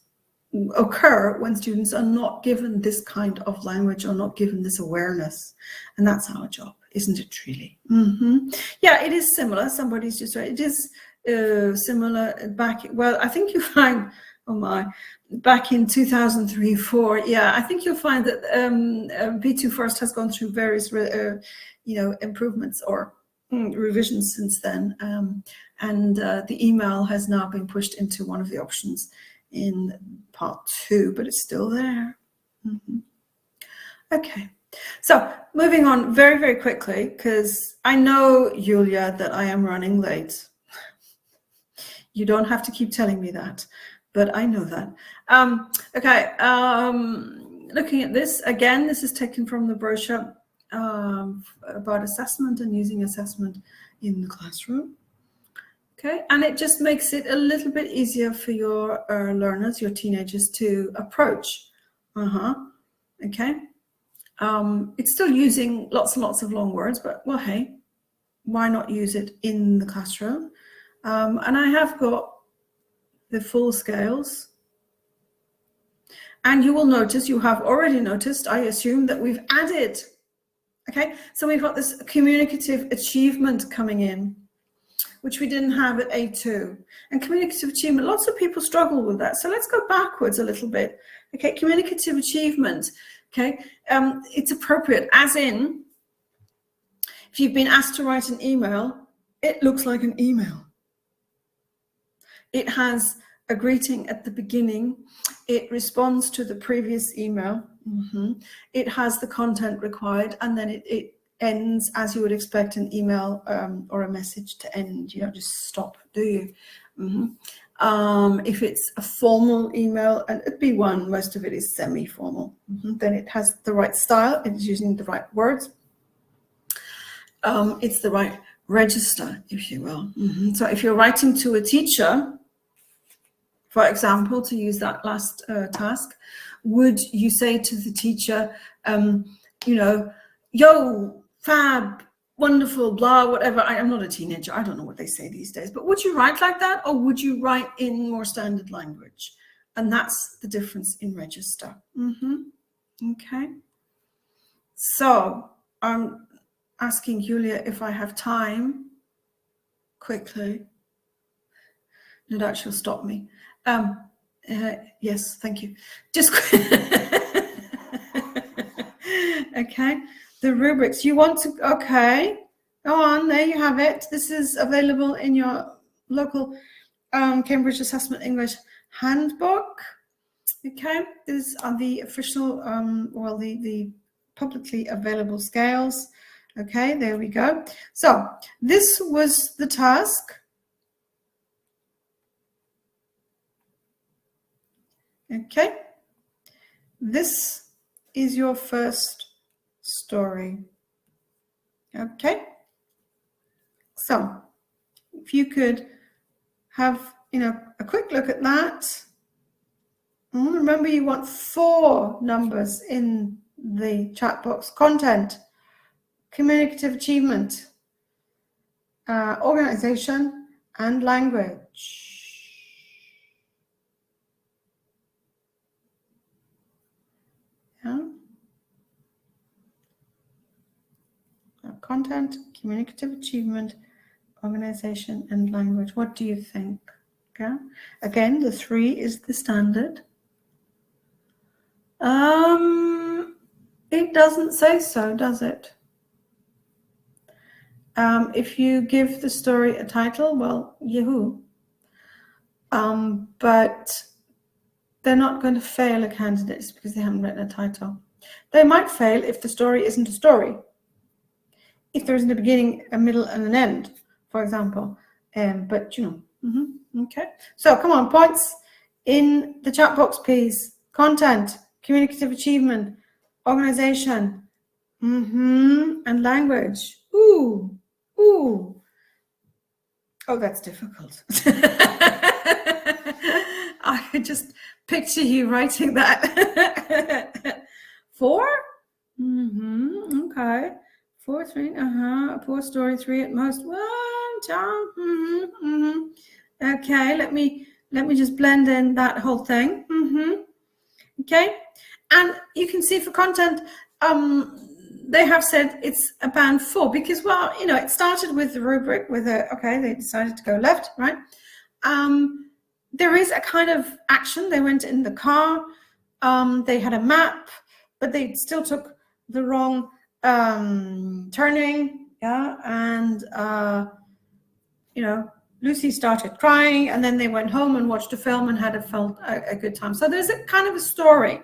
occur when students are not given this kind of language or not given this awareness. And that's our job, isn't it, really? Yeah, it is similar. Somebody's just right. It is similar back. Well, I think you find, back in 2003-04, yeah, I think you'll find that B2 First has gone through various, improvements or revisions since then. And the email has now been pushed into one of the options in part 2, but it's still there. Okay, so moving on very, very quickly, because I know, Julia, that I am running late. You don't have to keep telling me that, but I know that. Okay, looking at this, again, this is taken from the brochure. about assessment and using assessment in the classroom. Okay, and it just makes it a little bit easier for your learners, your teenagers, to approach. Okay. It's still using lots and lots of long words, but well, hey, why not use it in the classroom? And I have got the full scales. And you will notice, you have already noticed, I assume, that we've added. Okay, so we've got this communicative achievement coming in, which we didn't have at A2. And communicative achievement, lots of people struggle with that. So let's go backwards a little bit. Okay, communicative achievement. Okay, it's appropriate, as in, if you've been asked to write an email, it looks like an email. It has a greeting at the beginning. It responds to the previous email. It has the content required, and then it ends as you would expect an email or a message to end. You don't just stop, do you? If it's a formal email, and at B1, most of it is semi-formal, then it has the right style. It's using the right words. It's the right register, if you will. So if you're writing to a teacher, for example, to use that last task, would you say to the teacher, you know, yo, fab, wonderful, blah, whatever. I'm not a teenager. I don't know what they say these days. But would you write like that, or would you write in more standard language? And that's the difference in register. Okay. So I'm asking Julia if I have time quickly. No doubt she'll stop me. Yes, thank you. Just okay. The rubrics you want to, okay, go on, there you have it. This is available in your local Cambridge Assessment English handbook. Okay, these are the official, well, the publicly available scales. Okay, there we go. So this was the task. Okay, this is your first story. Okay, so if you could have, you know, a quick look at that. Remember, you want 4 numbers in the chat box: content, communicative achievement, organization, and language. Yeah. Content, communicative achievement, organization, and language. What do you think? Okay. Again, the 3 is the standard. It doesn't say so, does it? If you give the story a title, well, yahoo. But they're not going to fail a candidate because they haven't written a title. They might fail if the story isn't a story. If there isn't a beginning, a middle, and an end, for example. But, you know, okay. So, come on, points in the chat box, please. Content, communicative achievement, organization, and language. Ooh. Oh, that's difficult. I could just picture you writing that. 4? Okay. 4, 3, poor story, 3 at most. 1, 2, Okay, let me just blend in that whole thing. Okay, and you can see for content, they have said it's a band 4 because, well, you know, it started with the rubric with okay, they decided to go left, right? There is a kind of action. They went in the car, they had a map, but they still took the wrong turning, yeah, and you know, Lucy started crying, and then they went home and watched a film and had a good time. So there's a kind of a story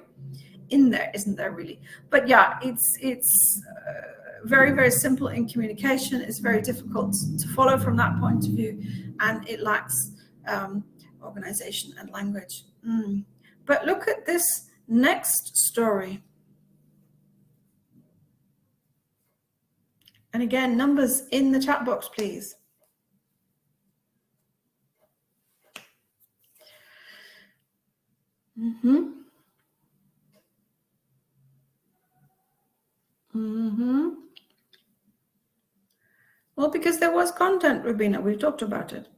in there, isn't there, really? But yeah, it's very, very simple in communication. It's very difficult to follow from that point of view, and it lacks organization and language. But look at this next story. And again, numbers in the chat box, please. Well, because there was content, Rubina, we've talked about it.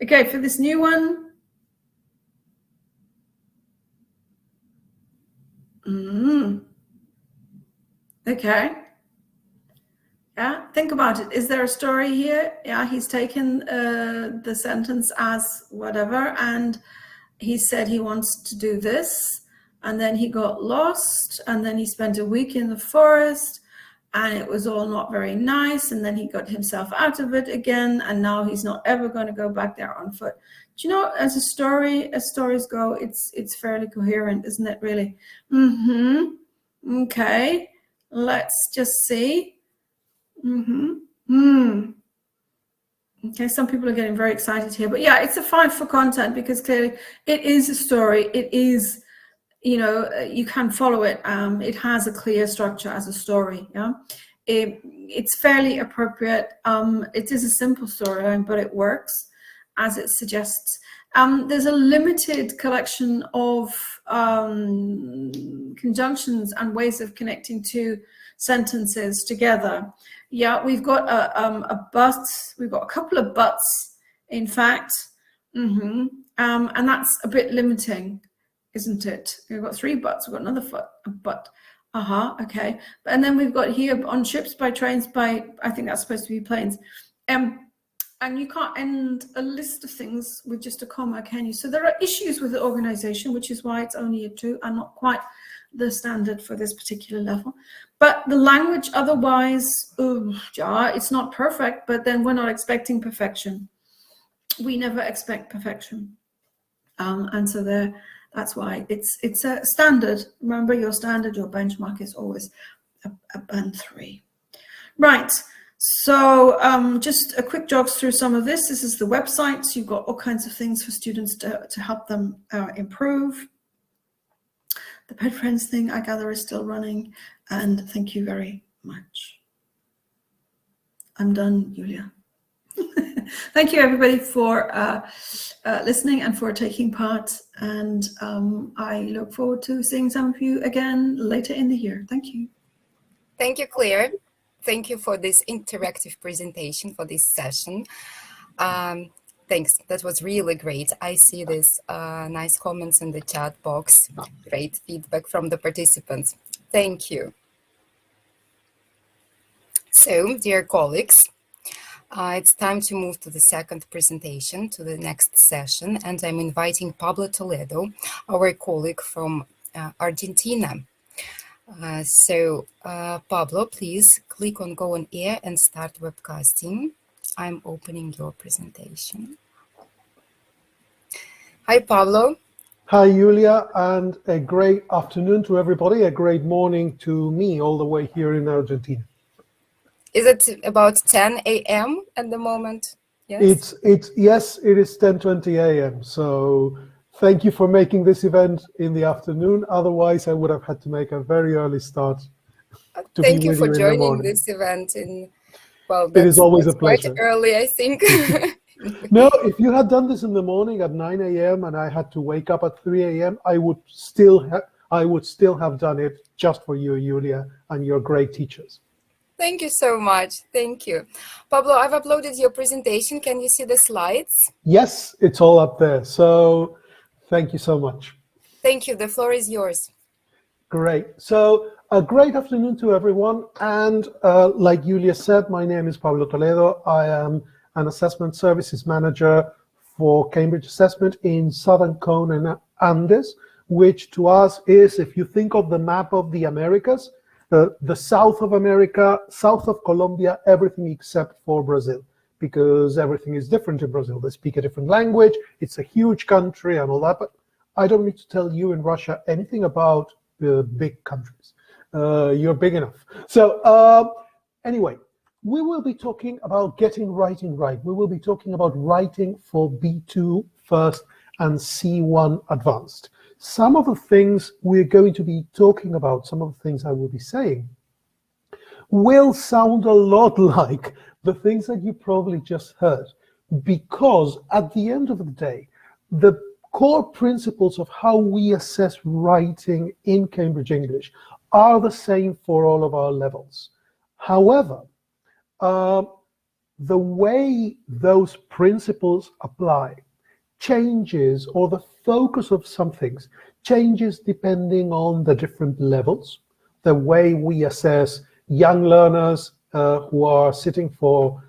Okay, for this new one. Okay. Yeah, think about it. Is there a story here? Yeah, he's taken the sentence as whatever, and he said he wants to do this, and then he got lost, and then he spent a week in the forest, and it was all not very nice, and then he got himself out of it again, and now he's not ever going to go back there on foot. Do you know, as a story, as stories go, it's fairly coherent, isn't it, really? Okay, let's just see. Okay, some people are getting very excited here, but yeah, it's a fight for content, because clearly it is a story. It is, you know, you can follow it. It has a clear structure as a story. Yeah, it's fairly appropriate. It is a simple storyline, but it works as it suggests. There's a limited collection of conjunctions and ways of connecting two sentences together. Yeah, we've got a but, we've got a couple of buts, in fact, and that's a bit limiting, isn't it? We've got 3 buts, we've got another but, okay. And then we've got here, on ships, by trains, by, I think that's supposed to be planes. And you can't end a list of things with just a comma, can you? So there are issues with the organization, which is why it's only a 2 and not quite the standard for this particular level. But the language otherwise, yeah, it's not perfect, but then we're not expecting perfection. We never expect perfection. And so that's why it's a standard. Remember, your standard, your benchmark is always a band 3. Right. So just a quick jog through some of this. This is the website. So you've got all kinds of things for students to help them improve. The Pet Friends thing, I gather, is still running. And thank you very much. I'm done, Julia. Thank you, everybody, for listening and for taking part. And I look forward to seeing some of you again later in the year. Thank you. Thank you, Claire. Thank you for this interactive presentation, for this session. Thanks, that was really great. I see these nice comments in the chat box. Great feedback from the participants. Thank you. So, dear colleagues, it's time to move to the second presentation, to the next session, and I'm inviting Pablo Toledo, our colleague from Argentina. Pablo, please click on Go on Air and start webcasting. I'm opening your presentation. Hi, Pablo. Hi, Julia, and a great afternoon to everybody. A great morning to me all the way here in Argentina. Is it about 10 a.m. at the moment? Yes. Yes, it is 10:20 a.m. So thank you for making this event in the afternoon. Otherwise, I would have had to make a very early start. Thank you for joining this event. It is always a pleasure. Quite early, I think. No, if you had done this in the morning at 9 a.m. and I had to wake up at 3 a.m., I would still have done it just for you, Julia, and your great teachers. Thank you so much. Thank you. Pablo, I've uploaded your presentation. Can you see the slides? Yes, it's all up there. So thank you so much. Thank you. The floor is yours. Great. So a great afternoon to everyone. And like Julia said, my name is Pablo Toledo. I am an assessment services manager for Cambridge Assessment in Southern Cone and Andes, which to us is, if you think of the map of the Americas, the south of America, south of Colombia, everything except for Brazil, because everything is different in Brazil. They speak a different language. It's a huge country and all that, but I don't need to tell you in Russia anything about big countries. You're big enough. So anyway, we will be talking about getting writing right. We will be talking about writing for B2 first and C1 advanced. Some of the things we're going to be talking about, some of the things I will be saying, will sound a lot like the things that you probably just heard, because at the end of the day, the core principles of how we assess writing in Cambridge English are the same for all of our levels. However, the way those principles apply changes, or the focus of some things changes depending on the different levels. The way we assess young learners who are sitting for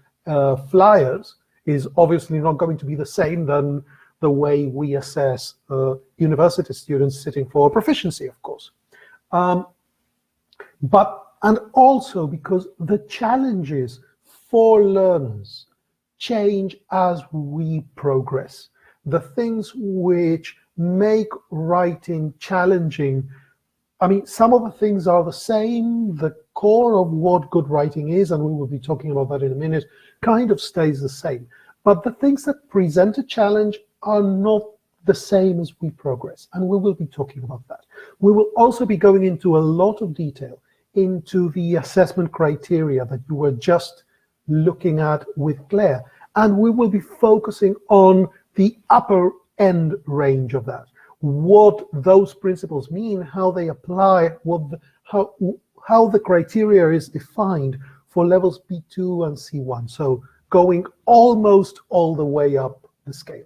flyers is obviously not going to be the same than the way we assess university students sitting for proficiency, of course. And also because the challenges for learners change as we progress. The things which make writing challenging, I mean, some of the things are the same. The core of what good writing is, and we will be talking about that in a minute, kind of stays the same. But the things that present a challenge are not the same as we progress, and we will be talking about that. We will also be going into a lot of detail into the assessment criteria that you were just looking at with Claire, and we will be focusing on the upper end range of that, what those principles mean, how they apply, how the criteria is defined for levels B2 and C1, so going almost all the way up the scale.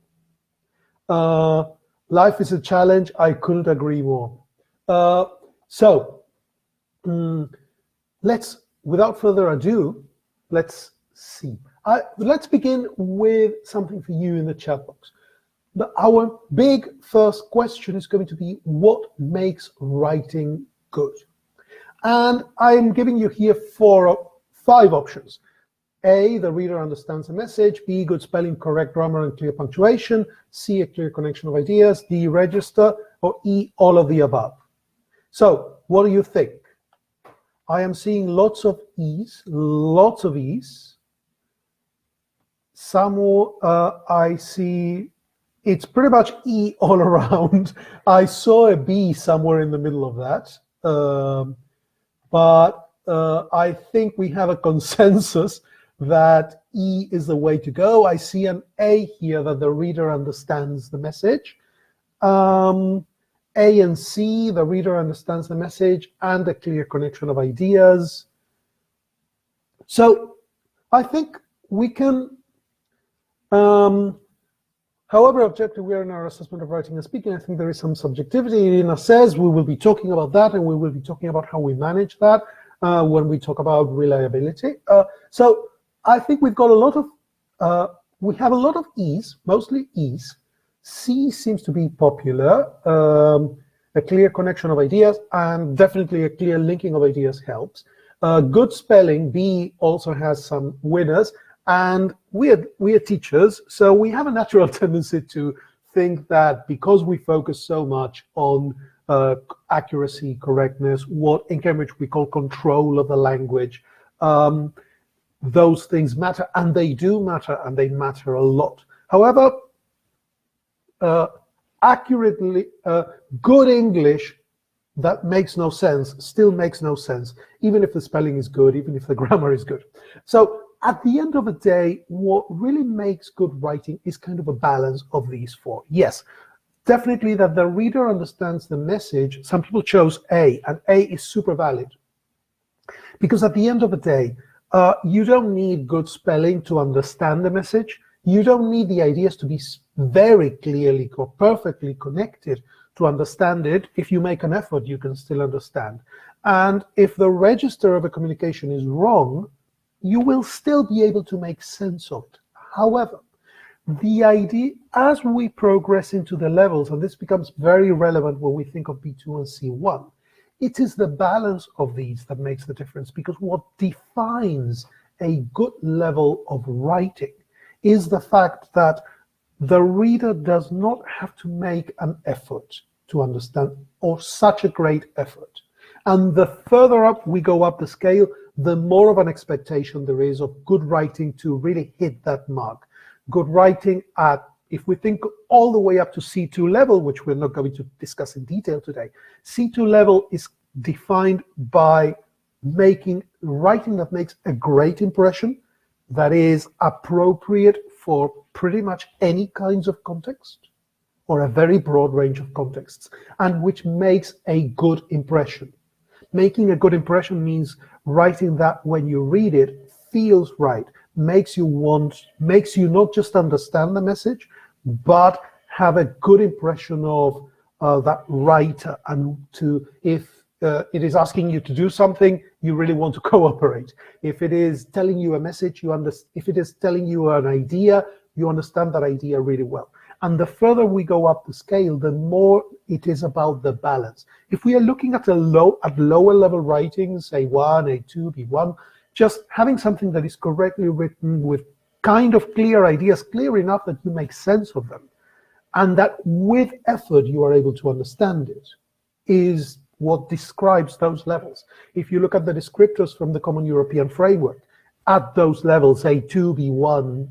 Life is a challenge. I couldn't agree more. Let's, without further ado, let's see. Let's begin with something for you in the chat box. Our big first question is going to be, what makes writing good? And I'm giving you here 5 options. A, the reader understands the message. B, good spelling, correct grammar, and clear punctuation. C, a clear connection of ideas. D, register. Or E, all of the above. So, what do you think? I am seeing lots of E's, lots of E's. Some I see, it's pretty much E all around. I saw a B somewhere in the middle of that. But I think we have a consensus that E is the way to go. I see an A here, that the reader understands the message. A and C, the reader understands the message and a clear connection of ideas. So I think we can, however objective we are in our assessment of writing and speaking, I think there is some subjectivity. Irina says we will be talking about that, and we will be talking about how we manage that when we talk about reliability. So I think we've got a lot of, we have a lot of E's, mostly E's. C seems to be popular, a clear connection of ideas, and definitely a clear linking of ideas helps. Good spelling, B also has some winners, and we are teachers, so we have a natural tendency to think that because we focus so much on accuracy, correctness, what in Cambridge we call control of the language, those things matter, and they do matter, and they matter a lot. However, accurately, good English that makes no sense still makes no sense, even if the spelling is good, even if the grammar is good. So at the end of the day, what really makes good writing is kind of a balance of these 4. Yes, definitely that the reader understands the message. Some people chose A, and A is super valid. Because at the end of the day, you don't need good spelling to understand the message. You don't need the ideas to be very clearly or perfectly connected to understand it. If you make an effort, you can still understand. And if the register of a communication is wrong, you will still be able to make sense of it. However, the idea, as we progress into the levels, and this becomes very relevant when we think of B2 and C1, it is the balance of these that makes the difference, because what defines a good level of writing is the fact that the reader does not have to make an effort to understand, or such a great effort. And the further up we go up the scale, the more of an expectation there is of good writing to really hit that mark. Good writing at, if we think all the way up to C2 level, which we're not going to discuss in detail today, C2 level is defined by writing that makes a great impression, that is appropriate for pretty much any kinds of context or a very broad range of contexts, and which makes a good impression. Making a good impression means writing that when you read it feels right, makes you not just understand the message, but have a good impression of that writer, and if it is asking you to do something, you really want to cooperate. If it is telling you a message, if it is telling you an idea, you understand that idea really well. And the further we go up the scale, the more it is about the balance. If we are looking at lower level writing, say A1, A2, B1, just having something that is correctly written with kind of clear ideas, clear enough that you make sense of them, and that with effort you are able to understand it, is what describes those levels. If you look at the descriptors from the Common European Framework, at those levels, A2, B1,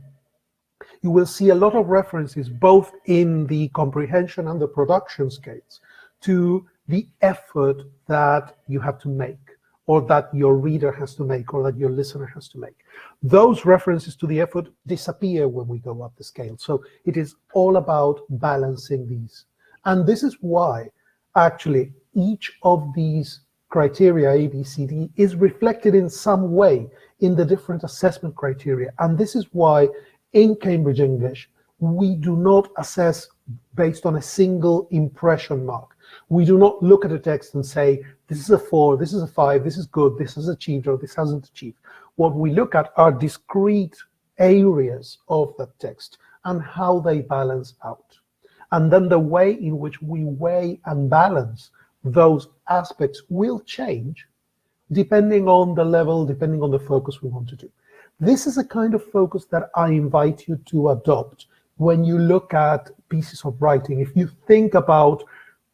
you will see a lot of references, both in the comprehension and the production scales, to the effort that you have to make, or that your reader has to make, or that your listener has to make. Those references to the effort disappear when we go up the scale. So it is all about balancing these. And this is why, actually, each of these criteria, A, B, C, D, is reflected in some way in the different assessment criteria. And this is why in Cambridge English, we do not assess based on a single impression mark. We do not look at a text and say, this is a 4, this is a 5, this is good, this has achieved, or this hasn't achieved. What we look at are discrete areas of that text and how they balance out. And then the way in which we weigh and balance those aspects will change depending on the level, depending on the focus we want to do. This is a kind of focus that I invite you to adopt when you look at pieces of writing. If you think about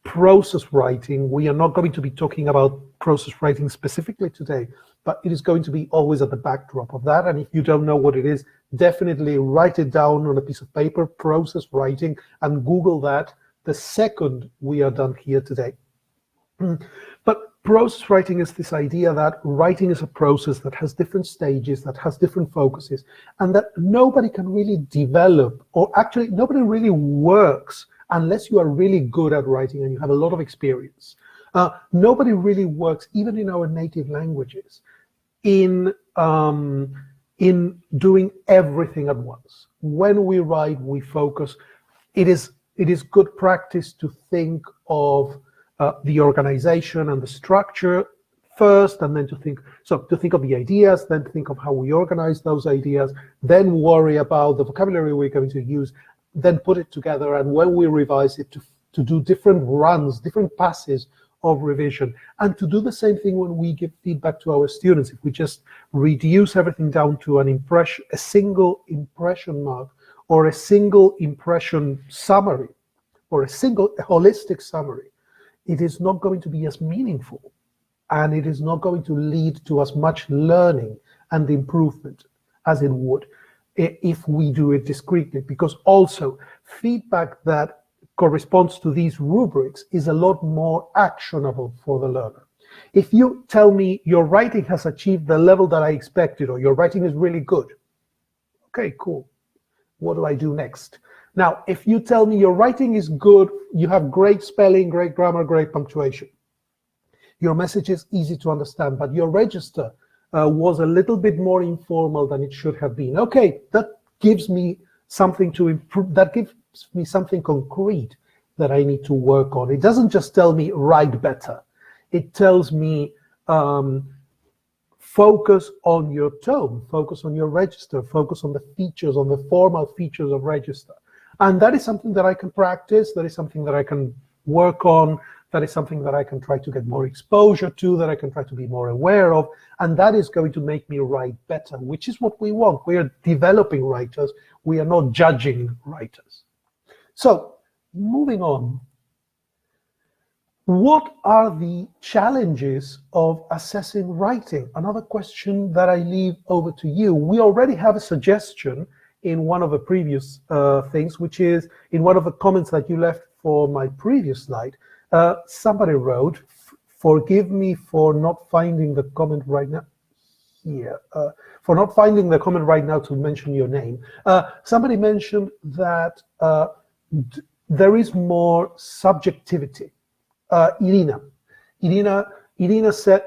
process writing, we are not going to be talking about process writing specifically today, but it is going to be always at the backdrop of that. And if you don't know what it is, definitely write it down on a piece of paper, process writing, and Google that the second we are done here today. But process writing is this idea that writing is a process that has different stages, that has different focuses, and that nobody can really develop, or actually nobody really works unless you are really good at writing and you have a lot of experience. Nobody really works, even in our native languages, in doing everything at once. When we write, we focus. It is good practice to think of the organization and the structure first, and then to think of the ideas, then think of how we organize those ideas, then worry about the vocabulary we're going to use, then put it together, and when we revise it, to do different runs, different passes of revision, and to do the same thing when we give feedback to our students. If we just reduce everything down to a single impression mark, or a single impression summary, or a holistic summary, it is not going to be as meaningful, and it is not going to lead to as much learning and improvement as it would if we do it discreetly, because also feedback that corresponds to these rubrics is a lot more actionable for the learner. If you tell me your writing has achieved the level that I expected, or your writing is really good, okay, cool. What do I do next? Now, if you tell me your writing is good, you have great spelling, great grammar, great punctuation, your message is easy to understand, but your register was a little bit more informal than it should have been. Okay, that gives me something to improve. That gives me something concrete that I need to work on. It doesn't just tell me write better. It tells me focus on your tone, focus on your register, focus on the features, on the formal features of register. And that is something that I can practice, that is something that I can work on, that is something that I can try to get more exposure to, that I can try to be more aware of, and that is going to make me write better, which is what we want. We are developing writers, we are not judging writers. So, moving on. What are the challenges of assessing writing? Another question that I leave over to you. We already have a suggestion in one of the previous things, which is in one of the comments that you left for my previous slide. Somebody wrote, forgive me for not finding the comment right now. Here, for not finding the comment right now to mention your name. Somebody mentioned that there is more subjectivity. Irina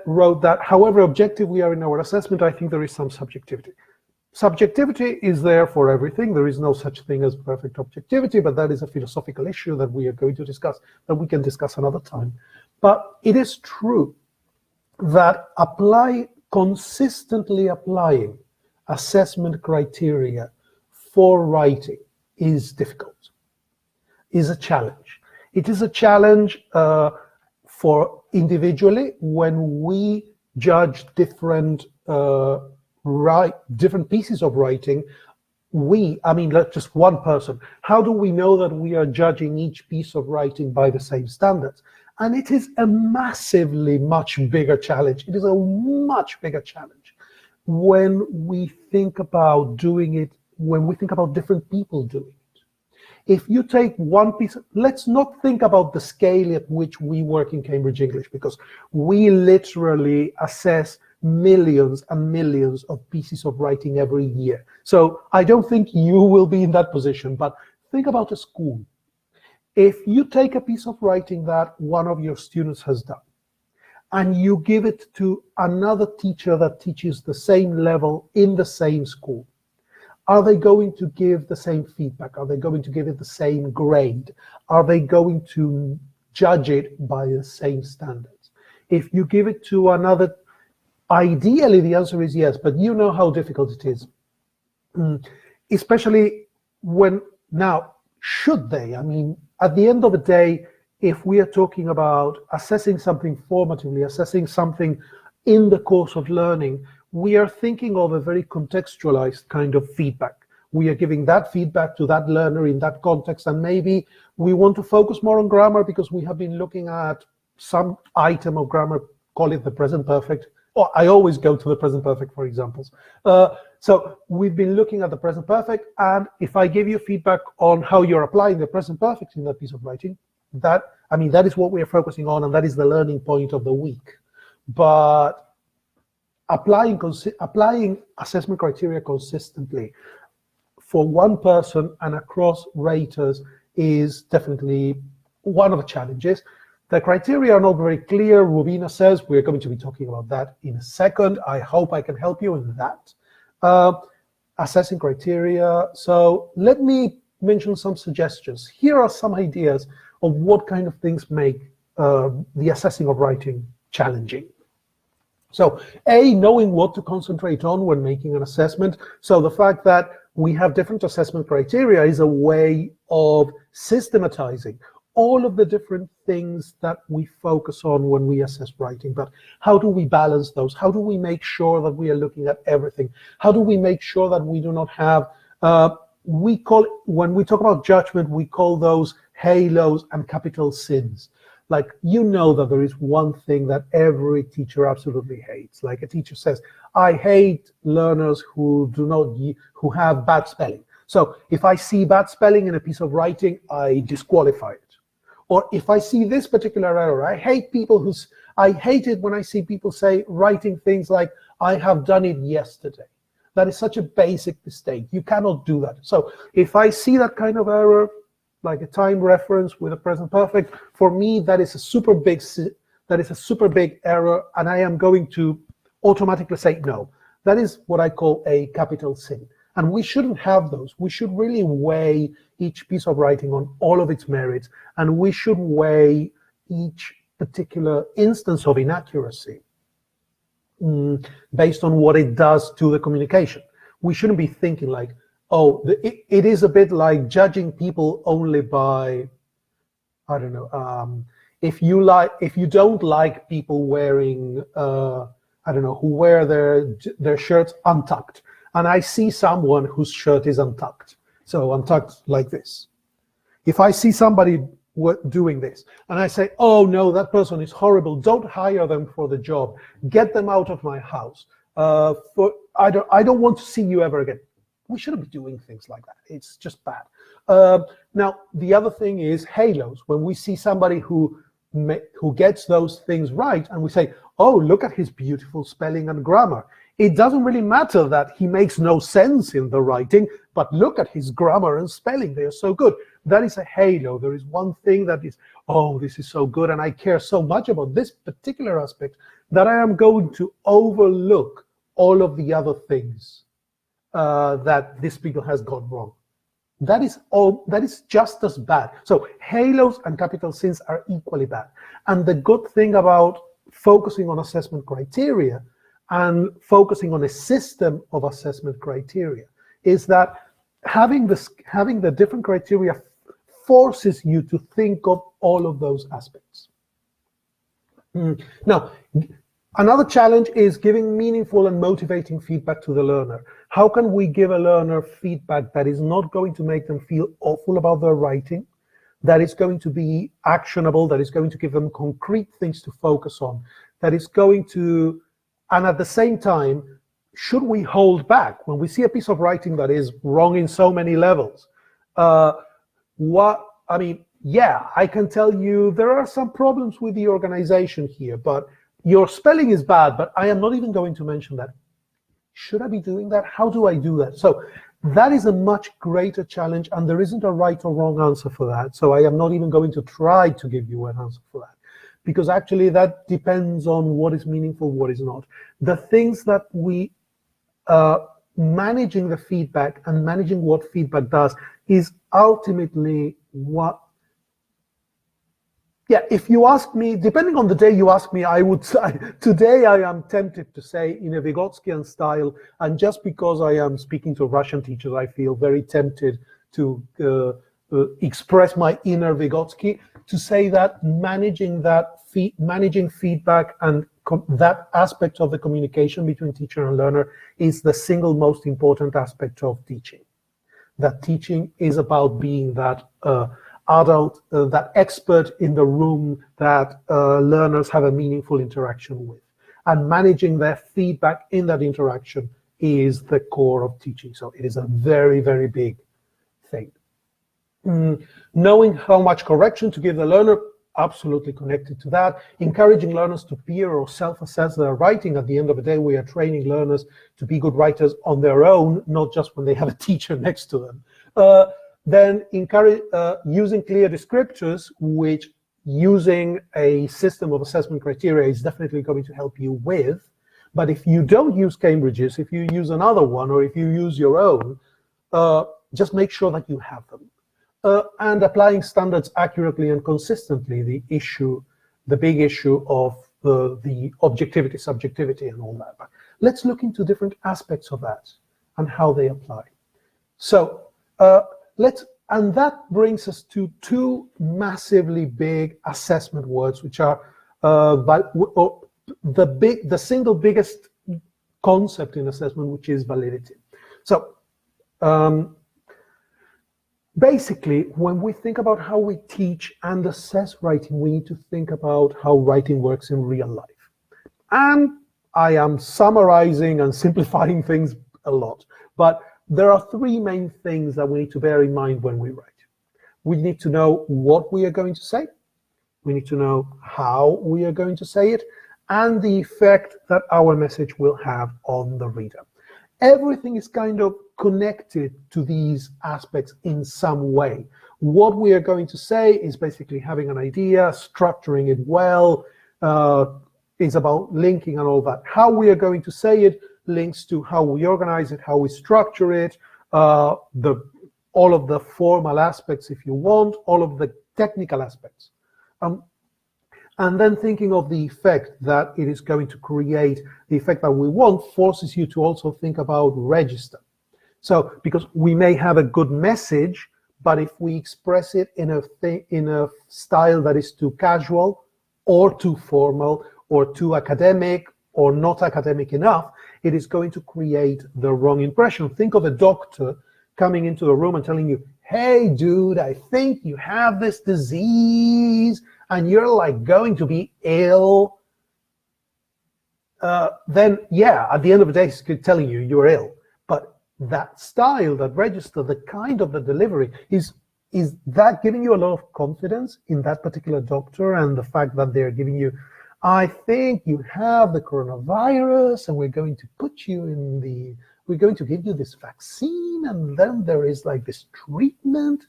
wrote that, however objective we are in our assessment, I think there is some subjectivity. Subjectivity is there for everything. There is no such thing as perfect objectivity, but that is a philosophical issue that we are going to discuss, that we can discuss another time. But it is true that consistently applying assessment criteria for writing is difficult, is a challenge. It is a challenge for individually when we judge different pieces of writing. Just one person. How do we know that we are judging each piece of writing by the same standards? And it is a massively much bigger challenge. It is a much bigger challenge when we think about doing it, when we think about different people doing it. If you take one piece, let's not think about the scale at which we work in Cambridge English, because we literally assess millions and millions of pieces of writing every year. So I don't think you will be in that position, but think about a school. If you take a piece of writing that one of your students has done, and you give it to another teacher that teaches the same level in the same school, are they going to give the same feedback? Are they going to give it the same grade? Are they going to judge it by the same standards? If you give it to another, ideally the answer is yes, but you know how difficult it is. Especially when, now, should they? At the end of the day, if we are talking about assessing something formatively, assessing something in the course of learning, we are thinking of a very contextualized kind of feedback. We are giving that feedback to that learner in that context, and maybe we want to focus more on grammar because we have been looking at some item of grammar, call it the present perfect, or I always go to the present perfect for examples. So we've been looking at the present perfect, and if I give you feedback on how you're applying the present perfect in that piece of writing, that is what we are focusing on, and that is the learning point of the week. But applying assessment criteria consistently for one person and across raters is definitely one of the challenges. The criteria are not very clear. Rubina says we're going to be talking about that in a second. I hope I can help you in that. Assessing criteria. So let me mention some suggestions. Here are some ideas of what kind of things make the assessing of writing challenging. So knowing what to concentrate on when making an assessment. So the fact that we have different assessment criteria is a way of systematizing all of the different things that we focus on when we assess writing. But how do we balance those? How do we make sure that we are looking at everything? How do we make sure that we do not have, when we talk about judgment, we call those halos and capital sins. Like, you know that there is one thing that every teacher absolutely hates. Like a teacher says, I hate learners who have bad spelling. So if I see bad spelling in a piece of writing, I disqualify it. Or if I see this particular error, I hate it when I see people writing things like, I have done it yesterday. That is such a basic mistake. You cannot do that. So if I see that kind of error, like a time reference with a present perfect, for me, that is a super big error, and I am going to automatically say no. That is what I call a capital sin. And we shouldn't have those. We should really weigh each piece of writing on all of its merits, and we should weigh each particular instance of inaccuracy based on what it does to the communication. We shouldn't be thinking like, oh, it is a bit like judging people only by, I don't know, if you don't like people wearing, I don't know, who wear their shirts untucked, and I see someone whose shirt is untucked, so untucked like this. If I see somebody doing this, and I say, oh no, that person is horrible, don't hire them for the job, get them out of my house, I don't want to see you ever again. We shouldn't be doing things like that. It's just bad. Now, the other thing is halos. When we see somebody who who gets those things right, and we say, oh, look at his beautiful spelling and grammar. It doesn't really matter that he makes no sense in the writing, but look at his grammar and spelling, they are so good. That is a halo. There is one thing that is, oh, this is so good, and I care so much about this particular aspect that I am going to overlook all of the other things that this speaker has got wrong. That is just as bad. So halos and capital sins are equally bad. And the good thing about focusing on assessment criteria and focusing on a system of assessment criteria is that having the different criteria forces you to think of all of those aspects. Now, another challenge is giving meaningful and motivating feedback to the learner. How can we give a learner feedback that is not going to make them feel awful about their writing, that is going to be actionable, that is going to give them concrete things to focus on, that is going to, and at the same time, should we hold back when we see a piece of writing that is wrong in so many levels? Yeah, I can tell you there are some problems with the organization here, but your spelling is bad, but I am not even going to mention that. Should I be doing that? How do I do that? So that is a much greater challenge, and there isn't a right or wrong answer for that. So I am not even going to try to give you an answer for that, because actually that depends on what is meaningful, what is not. The things that we, managing the feedback and managing what feedback does is ultimately what, yeah, if you ask me, depending on the day you ask me, I would say, today I am tempted to say in a Vygotskian style, and just because I am speaking to Russian teachers, I feel very tempted to express my inner Vygotsky, to say that managing feedback and that aspect of the communication between teacher and learner is the single most important aspect of teaching. That teaching is about being that adult, that expert in the room that learners have a meaningful interaction with. And managing their feedback in that interaction is the core of teaching. So it is a very, very big thing. Knowing how much correction to give the learner, absolutely connected to that. Encouraging learners to peer or self-assess their writing. At the end of the day, we are training learners to be good writers on their own, not just when they have a teacher next to them. Then encourage using clear descriptors, which using a system of assessment criteria is definitely going to help you with. But if you don't use Cambridge's, if you use another one, or if you use your own, just make sure that you have them. And applying standards accurately and consistently, the big issue of the objectivity, subjectivity, and all that. But let's look into different aspects of that and how they apply. So and that brings us to two massively big assessment words, which are the single biggest concept in assessment, which is validity. So basically, when we think about how we teach and assess writing, we need to think about how writing works in real life. And I am summarizing and simplifying things a lot, but there are three main things that we need to bear in mind when we write. We need to know what we are going to say. We need to know how we are going to say it, and the effect that our message will have on the reader. Everything is kind of connected to these aspects in some way. What we are going to say is basically having an idea, structuring it well, is about linking and all that. How we are going to say it links to how we organize it, how we structure it, all of the formal aspects, if you want, all of the technical aspects. And then thinking of the effect that it is going to create, the effect that we want, forces you to also think about register. So, because we may have a good message, but if we express it in a style that is too casual, or too formal, or too academic, or not academic enough, it is going to create the wrong impression. Think of a doctor coming into a room and telling you, hey, dude, I think you have this disease, and you're like going to be ill. Then, yeah, at the end of the day, he's telling you you're ill. But that style, that register, the kind of the delivery is is that giving you a lot of confidence in that particular doctor and the fact that they're giving you, I think you have the coronavirus and we're going to put you in the, we're going to give you this vaccine and then there is like this treatment.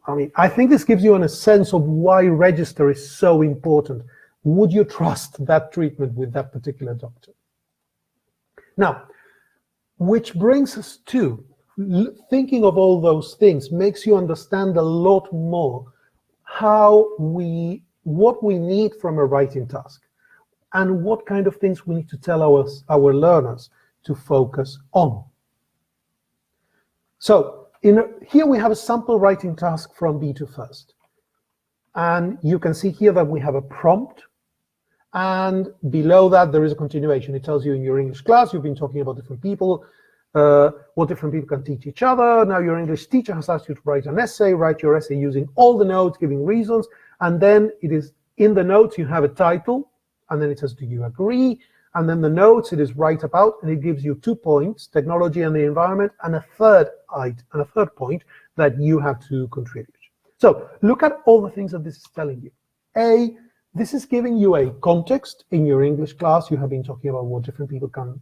I mean, I think this gives you a sense of why register is so important. Would you trust that treatment with that particular doctor? Now, which brings us to thinking of all those things makes you understand a lot more what we need from a writing task and what kind of things we need to tell our learners to focus on. So here we have a sample writing task from B2 first. And you can see here that we have a prompt. And below that, there is a continuation. It tells you in your English class, you've been talking about different people, what different people can teach each other. Now your English teacher has asked you to write an essay, write your essay using all the notes, giving reasons. And then it is in the notes, you have a title, and then it says, do you agree? And then the notes, it is write about, and it gives you 2 points, technology and the environment, and a third point that you have to contribute. So look at all the things that this is telling you. This is giving you a context. In your English class, you have been talking about what different people can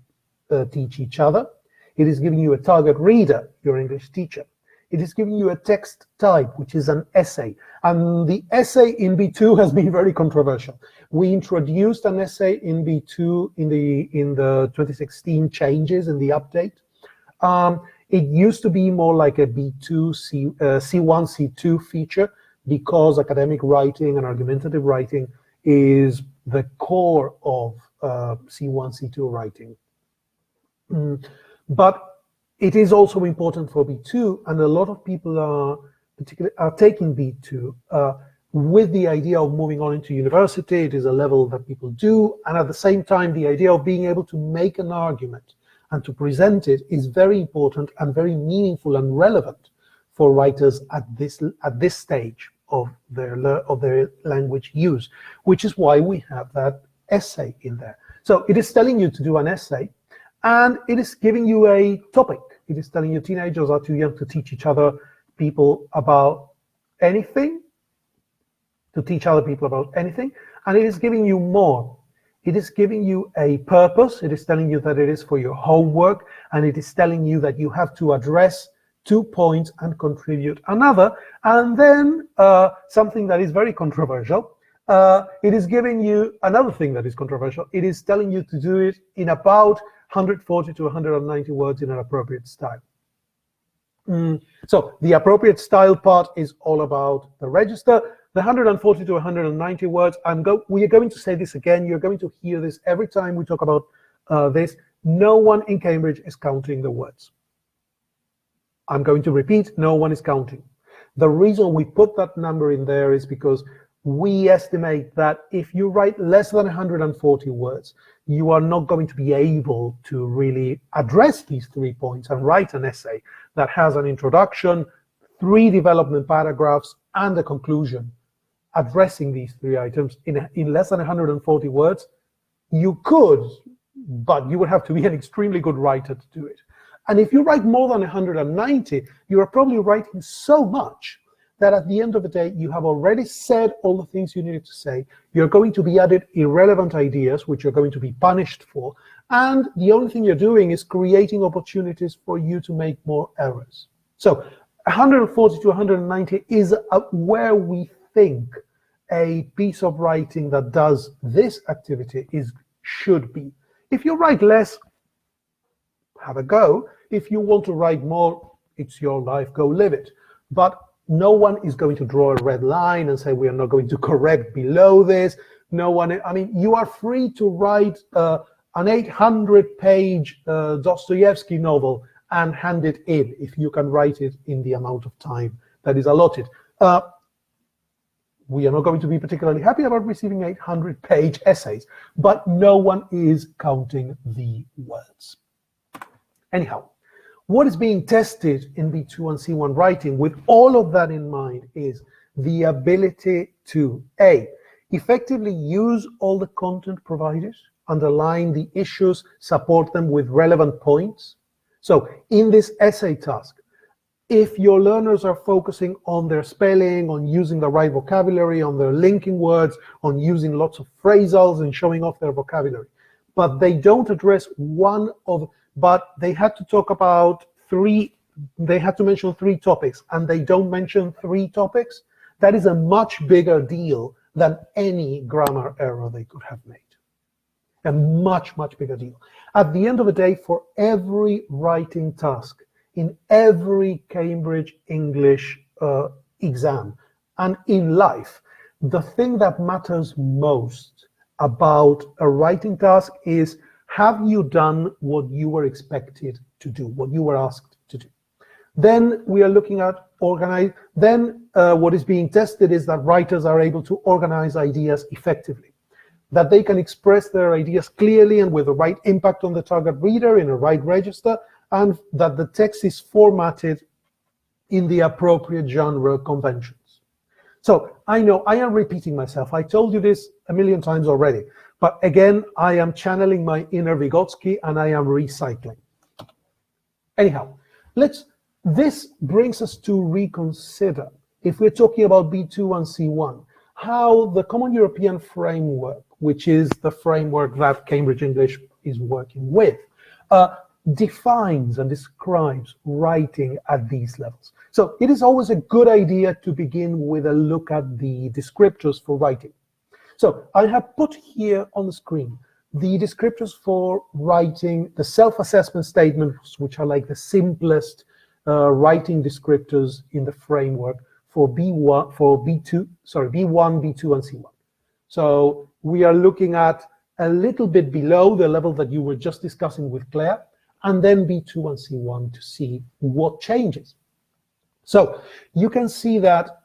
teach each other. It is giving you a target reader, your English teacher. It is giving you a text type, which is an essay. And the essay in B2 has been very controversial. We introduced an essay in B2 in the 2016 changes in the update. It used to be more like a B2, C1, C2 feature because academic writing and argumentative writing is the core of C1, C2 writing. But it is also important for B2, and a lot of people are taking B2 with the idea of moving on into university. It is a level that people do, and at the same time, the idea of being able to make an argument and to present it is very important and very meaningful and relevant for writers at this stage of their language use, which is why we have that essay in there. So it is telling you to do an essay, and it is giving you a topic. It is telling you teenagers are too young to teach each other people about anything, to teach other people about anything, and it is giving you more. It is giving you a purpose. It is telling you that it is for your homework, and it is telling you that you have to address 2 points and contribute another. And then something that is very controversial, it is giving you another thing that is controversial. It is telling you to do it in about 140 to 190 words in an appropriate style. So the appropriate style part is all about the register. The 140 to 190 words, we are going to say this again. You're going to hear this every time we talk about this. No one in Cambridge is counting the words. I'm going to repeat, no one is counting. The reason we put that number in there is because we estimate that if you write less than 140 words, you are not going to be able to really address these 3 points and write an essay that has an introduction, 3 development paragraphs, and a conclusion addressing these 3 items in less than 140 words. You could, but you would have to be an extremely good writer to do it. And if you write more than 190, you are probably writing so much that at the end of the day, you have already said all the things you needed to say. You're going to be added irrelevant ideas, which you're going to be punished for. And the only thing you're doing is creating opportunities for you to make more errors. So 140 to 190 is where we think a piece of writing that does this activity should be. If you write less, have a go. If you want to write more, it's your life, go live it. But no one is going to draw a red line and say we are not going to correct below this. No one, I mean, you are free to write an 800-page Dostoevsky novel and hand it in if you can write it in the amount of time that is allotted. We are not going to be particularly happy about receiving 800-page essays, but no one is counting the words. Anyhow, what is being tested in B2 and C1 writing with all of that in mind is the ability to A, effectively use all the content provided, underline the issues, support them with relevant points. So in this essay task, If your learners are focusing on their spelling, on using the right vocabulary, on their linking words, on using lots of phrasals and showing off their vocabulary, but they don't address but they had to talk about they had to mention 3 topics, and they don't mention 3 topics, that is a much bigger deal than any grammar error they could have made. A much, much bigger deal. At the end of the day, for every writing task, in every Cambridge English exam, and in life, the thing that matters most about a writing task is, have you done what you were expected to do, what you were asked to do? Then we are looking at organize. Then what is being tested is that writers are able to organize ideas effectively, that they can express their ideas clearly and with the right impact on the target reader in a right register, and that the text is formatted in the appropriate genre conventions. So I know I am repeating myself. I told you this a million times already, but again, I am channeling my inner Vygotsky and I am recycling. Anyhow, this brings us to reconsider, if we're talking about B2 and C1, how the Common European Framework, which is the framework that Cambridge English is working with, defines and describes writing at these levels. So it is always a good idea to begin with a look at the descriptors for writing. So I have put here on the screen the descriptors for writing, the self-assessment statements, which are like the simplest writing descriptors in the framework for B1, B2, and C1. So we are looking at a little bit below the level that you were just discussing with Claire, and then B2 and C1 to see what changes. So you can see that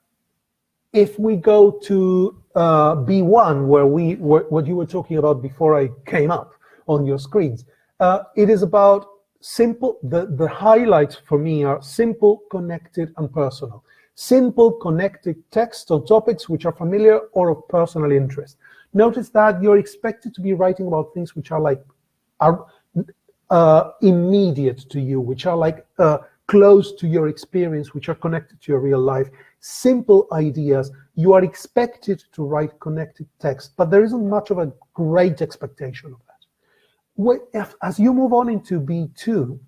if we go to B1, what you were talking about before I came up on your screens, it is about simple, the highlights for me are simple, connected, and personal. Simple, connected text on topics which are familiar or of personal interest. Notice that you're expected to be writing about things which are like immediate to you, which are like close to your experience, which are connected to your real life. Simple ideas. You are expected to write connected text, but there isn't much of a great expectation of that. As you move on into B2,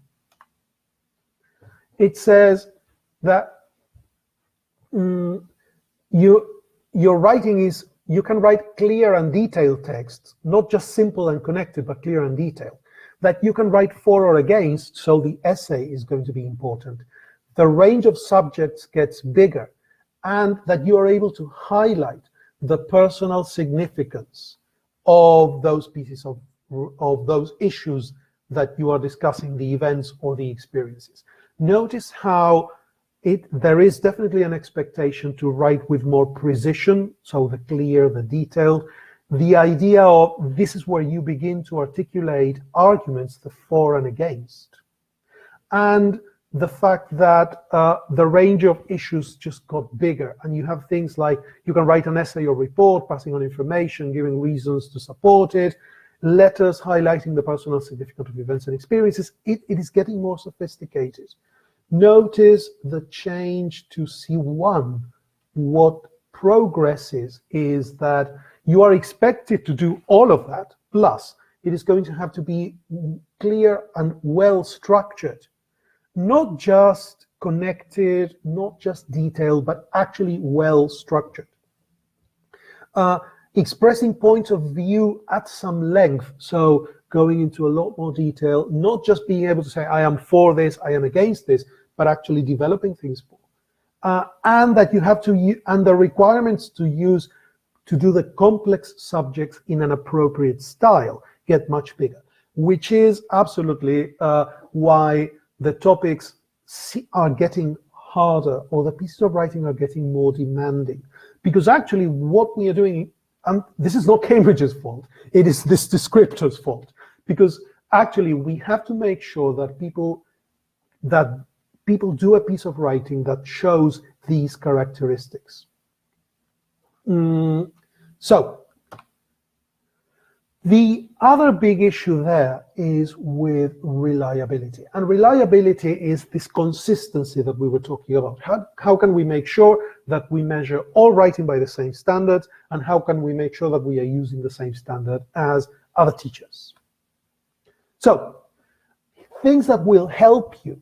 it says that your writing is, you can write clear and detailed texts, not just simple and connected, but clear and detailed. That you can write for or against, so the essay is going to be important. The range of subjects gets bigger, and that you are able to highlight the personal significance of those pieces of those issues that you are discussing, the events or the experiences. Notice how there is definitely an expectation to write with more precision, so the clear, the detailed. The idea of this is where you begin to articulate arguments, the for and against. And the fact that the range of issues just got bigger, and you have things like, you can write an essay or report, passing on information, giving reasons to support it, letters highlighting the personal significance of events and experiences. It is getting more sophisticated. Notice the change to C1. What progresses is that you are expected to do all of that, plus it is going to have to be clear and well structured, not just connected, not just detailed, but actually well structured. Expressing points of view at some length, so going into a lot more detail, not just being able to say, I am for this, I am against this, but actually developing things for. And that you have to, and the requirements to do the complex subjects in an appropriate style get much bigger, which is absolutely why the topics are getting harder, or the pieces of writing are getting more demanding. Because actually what we are doing, and this is not Cambridge's fault, it is this descriptor's fault. Because actually we have to make sure that people do a piece of writing that shows these characteristics. So The other big issue there is with reliability. And reliability is this consistency that we were talking about. How can we make sure that we measure all writing by the same standards, and how can we make sure that we are using the same standard as other teachers? So, things that will help you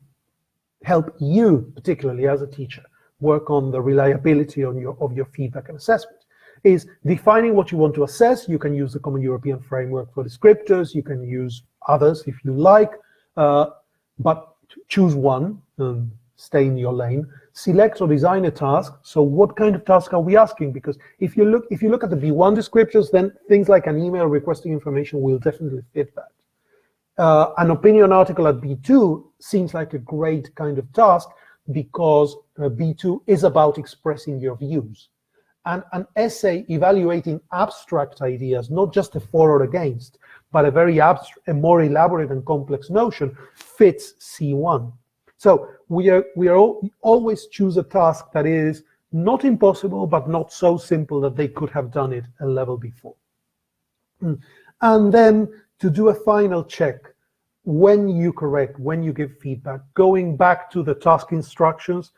particularly as a teacher, work on the reliability of your feedback and assessment, is defining what you want to assess. You can use the Common European Framework for descriptors. You can use others if you like, but choose one and stay in your lane. Select or design a task. So what kind of task are we asking? Because if you look at the B1 descriptors, then things like an email requesting information will definitely fit that. An opinion article at B2 seems like a great kind of task because B2 is about expressing your views. And an essay evaluating abstract ideas, not just a for or against, but a very abstract, a more elaborate and complex notion, fits C1. So we always choose a task that is not impossible, but not so simple that they could have done it a level before. And then to do a final check, when you correct, when you give feedback, going back to the task instructions,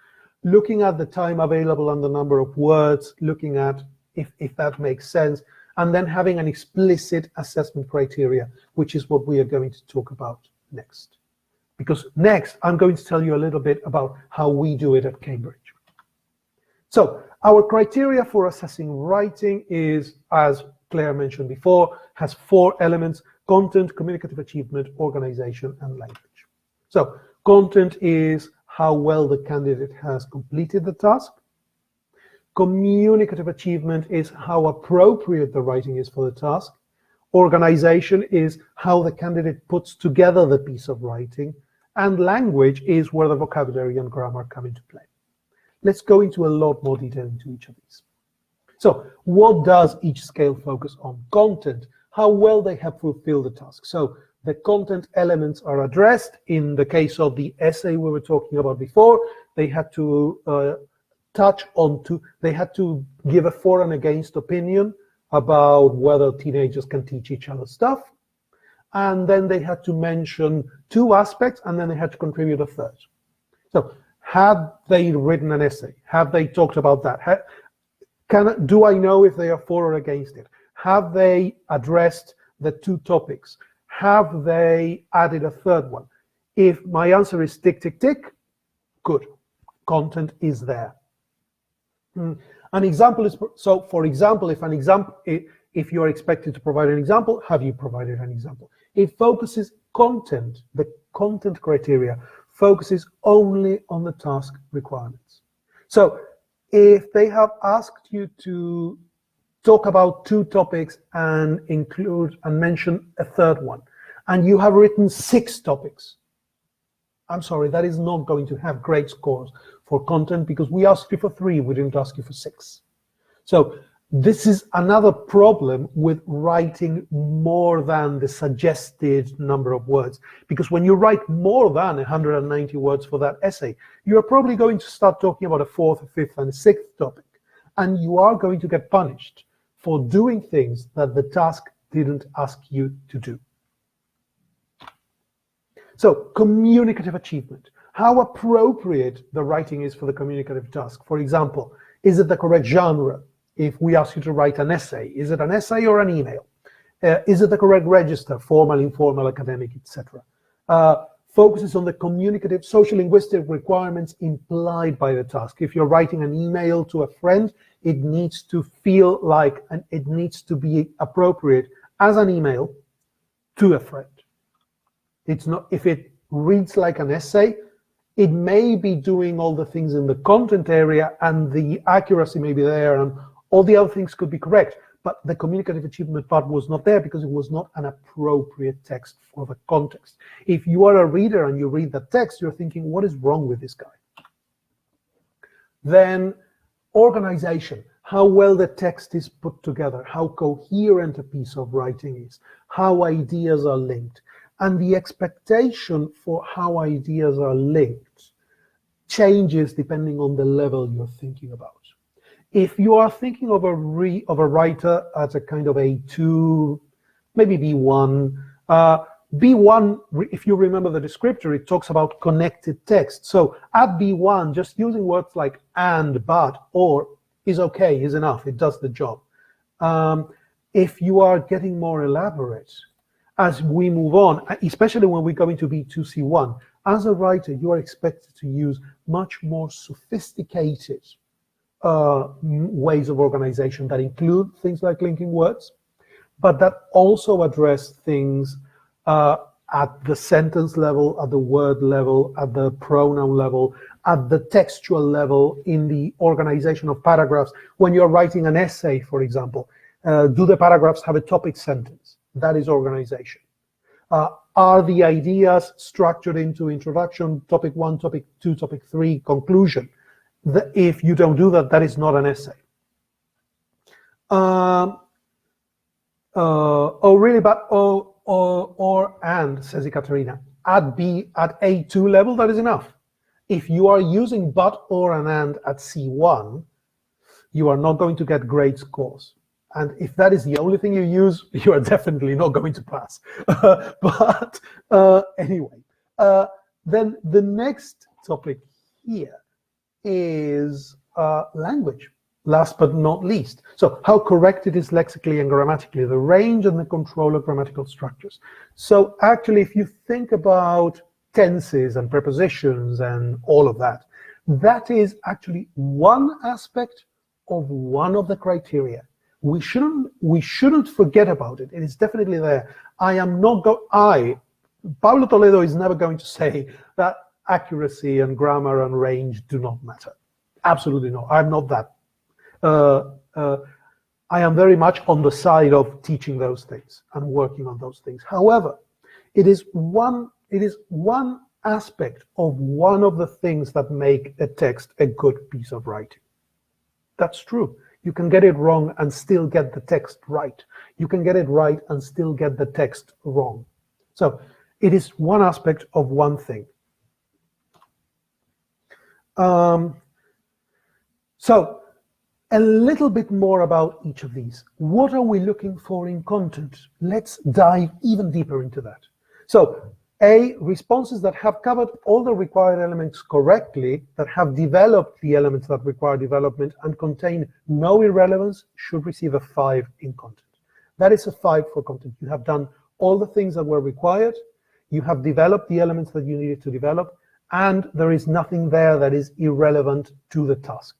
looking at the time available and the number of words, looking at if that makes sense, and then having an explicit assessment criteria, which is what we are going to talk about next. Because next, I'm going to tell you a little bit about how we do it at Cambridge. So our criteria for assessing writing is, as Claire mentioned before, has 4 elements: content, communicative achievement, organization, and language. So content is how well the candidate has completed the task. Communicative achievement is how appropriate the writing is for the task. Organization is how the candidate puts together the piece of writing. And language is where the vocabulary and grammar come into play. Let's go into a lot more detail into each of these. So what does each scale focus on? Content, how well they have fulfilled the task. So the content elements are addressed. In the case of the essay we were talking about before, they had to they had to give a for and against opinion about whether teenagers can teach each other stuff. And then they had to mention 2 aspects, and then they had to contribute a 3rd. So had they written an essay? Have they talked about that? Do I know if they are for or against it? Have they addressed the 2 topics? Have they added a 3rd one? If my answer is tick, tick, tick, good. Content is there. An example is, so for example, if you are expected to provide an example, have you provided an example? It focuses content, the content criteria focuses only on the task requirements. So if they have asked you to talk about 2 topics and include and mention a 3rd one, and you have written 6 topics, I'm sorry, that is not going to have great scores for content because we asked you for 3, we didn't ask you for 6. So this is another problem with writing more than the suggested number of words, because when you write more than 190 words for that essay, you're probably going to start talking about a 4th, a 5th, and a 6th topic, and you are going to get punished for doing things that the task didn't ask you to do. So, communicative achievement. How appropriate the writing is for the communicative task. For example, is it the correct genre? If we ask you to write an essay, is it an essay or an email? Is it the correct register, formal, informal, academic, etc.? Focuses on the communicative, social linguistic requirements implied by the task. If you're writing an email to a friend, it needs to feel like, and it needs to be appropriate as an email to a friend. It's not, if it reads like an essay, it may be doing all the things in the content area and the accuracy may be there and all the other things could be correct, but the communicative achievement part was not there because it was not an appropriate text for the context. If you are a reader and you read the text, you're thinking, what is wrong with this guy? Then organization, how well the text is put together, how coherent a piece of writing is, how ideas are linked. And the expectation for how ideas are linked changes depending on the level you're thinking about. If you are thinking of a writer at a kind of A2 maybe B1. B1, if you remember the descriptor, it talks about connected text. So at B1, just using words like and, but, or is okay, is enough. It does the job. If you are getting more elaborate, as we move on, especially when we go into B2, C1, as a writer, you are expected to use much more sophisticated ways of organization that include things like linking words, but that also address things at the sentence level, at the word level, at the pronoun level, at the textual level, in the organization of paragraphs. When you're writing an essay, for example, do the paragraphs have a topic sentence? That is organization. Are the ideas structured into introduction, topic 1, topic 2, topic 3, conclusion? If you don't do that, that is not an essay. Oh, really? But or and, says Ekaterina. At A2 level, that is enough. If you are using but, or, and at C1, you are not going to get great scores. And if that is the only thing you use, you are definitely not going to pass. But anyway, then the next topic here is language, last but not least. So how correct it is lexically and grammatically, the range and the control of grammatical structures. So actually, if you think about tenses and prepositions and all of that, that is actually one aspect of one of the criteria. We shouldn't forget about it. It is definitely there. Pablo Toledo is never going to say that accuracy and grammar and range do not matter. Absolutely not. I'm not that. I am very much on the side of teaching those things and working on those things. However, it is one aspect of one of the things that make a text a good piece of writing. That's true. You can get it wrong and still get the text right. You can get it right and still get the text wrong. So it is one aspect of one thing. So a little bit more about each of these. What are we looking for in content? Let's dive even deeper into that. So A, responses that have covered all the required elements correctly, that have developed the elements that require development and contain no irrelevance, should receive a 5 in content. That is a 5 for content. You have done all the things that were required, you have developed the elements that you needed to develop, and there is nothing there that is irrelevant to the task.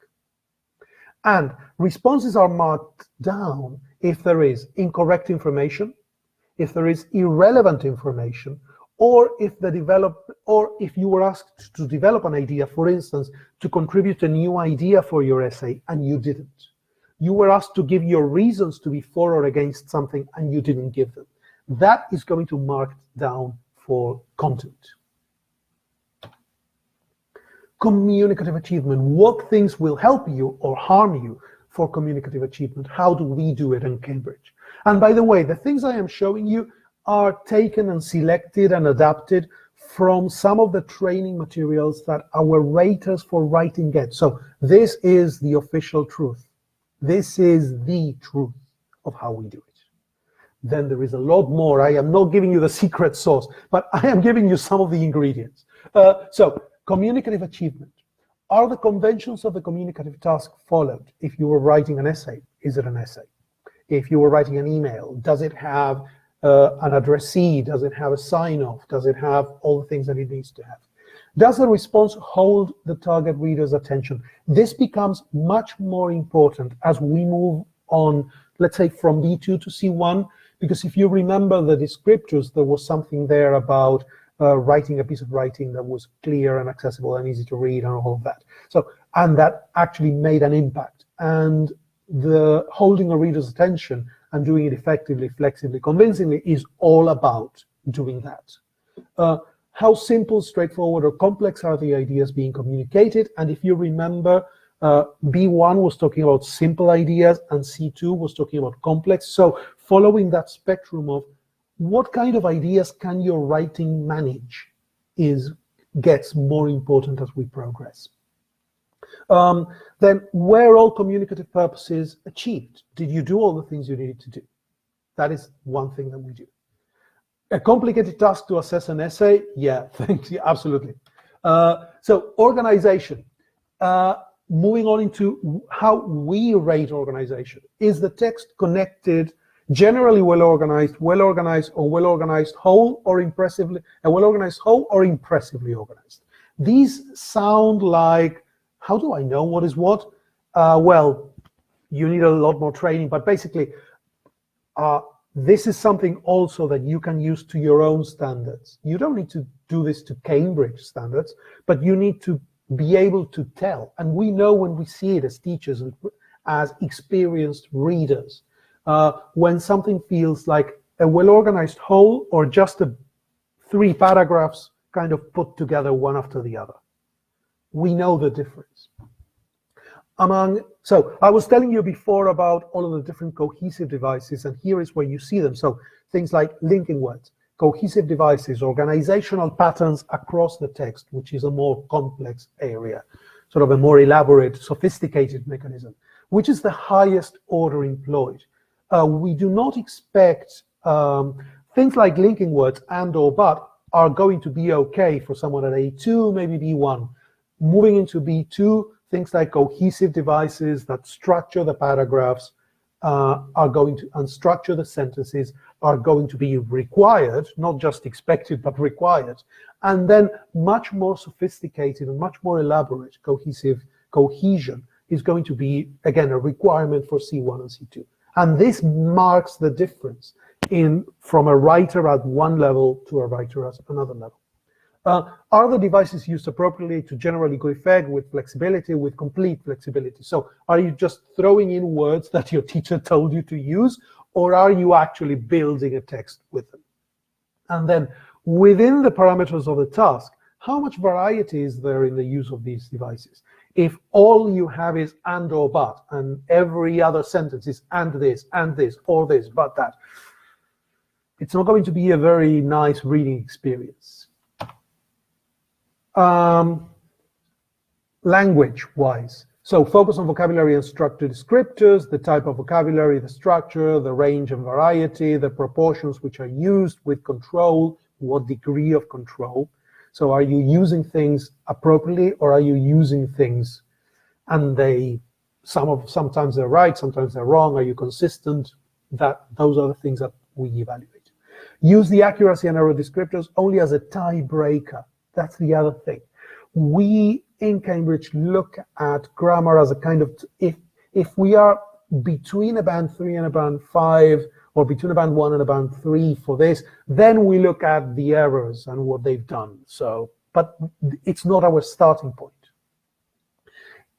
And responses are marked down if there is incorrect information, if there is irrelevant information, or if you were asked to develop an idea, for instance, to contribute a new idea for your essay and you didn't. You were asked to give your reasons to be for or against something and you didn't give them. That is going to mark down for content. Communicative achievement. What things will help you or harm you for communicative achievement? How do we do it in Cambridge? And by the way, the things I am showing you are taken and selected and adapted from some of the training materials that our raters for writing get. So this is the official truth. This is the truth of how we do it. Then there is a lot more. I am not giving you the secret sauce, but I am giving you some of the ingredients. So communicative achievement. Are the conventions of the communicative task followed? If you were writing an essay, is it an essay? If you were writing an email, does it have an addressee? Does it have a sign-off? Does it have all the things that it needs to have? Does the response hold the target reader's attention? This becomes much more important as we move on, let's say from B2 to C1, because if you remember the descriptors, there was something there about writing a piece of writing that was clear and accessible and easy to read and all of that. So, and that actually made an impact. And the holding a reader's attention and doing it effectively, flexibly, convincingly is all about doing that. How simple, straightforward, or complex are the ideas being communicated? And if you remember, B1 was talking about simple ideas and C2 was talking about complex. So following that spectrum of what kind of ideas can your writing manage gets more important as we progress. Then were all communicative purposes achieved? Did you do all the things you needed to do? That is one thing that we do. A complicated task to assess an essay? Yeah, thanks, yeah, absolutely. So organization. Moving on into how we rate organization. Is the text connected, generally well-organized, or well-organized whole, or impressively, a well-organized whole or impressively organized? These sound like, how do I know what is what? Well, you need a lot more training, but basically, this is something also that you can use to your own standards. You don't need to do this to Cambridge standards, but you need to be able to tell. And we know when we see it as teachers and as experienced readers, when something feels like a well-organized whole or just 3 paragraphs kind of put together one after the other. We know the difference. So I was telling you before about all of the different cohesive devices, and here is where you see them. So things like linking words, cohesive devices, organizational patterns across the text, which is a more complex area, sort of a more elaborate, sophisticated mechanism, which is the highest order employed. We do not expect things like linking words and or but are going to be okay for someone at A2, maybe B1. Moving into B2, things like cohesive devices that structure the paragraphs are going to, and structure the sentences are going to be required, not just expected, but required. And then much more sophisticated and much more elaborate cohesion is going to be, again, a requirement for C1 and C2. And this marks the difference from a writer at one level to a writer at another level. Are the devices used appropriately to generally good effect, with flexibility, with complete flexibility? So are you just throwing in words that your teacher told you to use, or are you actually building a text with them? And then within the parameters of the task, how much variety is there in the use of these devices? If all you have is and or but, and every other sentence is and this, or this, but that, it's not going to be a very nice reading experience. Language-wise, so focus on vocabulary and structure descriptors, the type of vocabulary, the structure, the range and variety, the proportions which are used with control, what degree of control. So are you using things appropriately, or are you using things and sometimes they're right, sometimes they're wrong? Are you consistent? Those are the things that we evaluate. Use the accuracy and error descriptors only as a tiebreaker. That's the other thing. We in Cambridge look at grammar as a kind of, if we are between a band 3 and a band 5, or between a band 1 and a band 3 for this, then we look at the errors and what they've done. So, but it's not our starting point.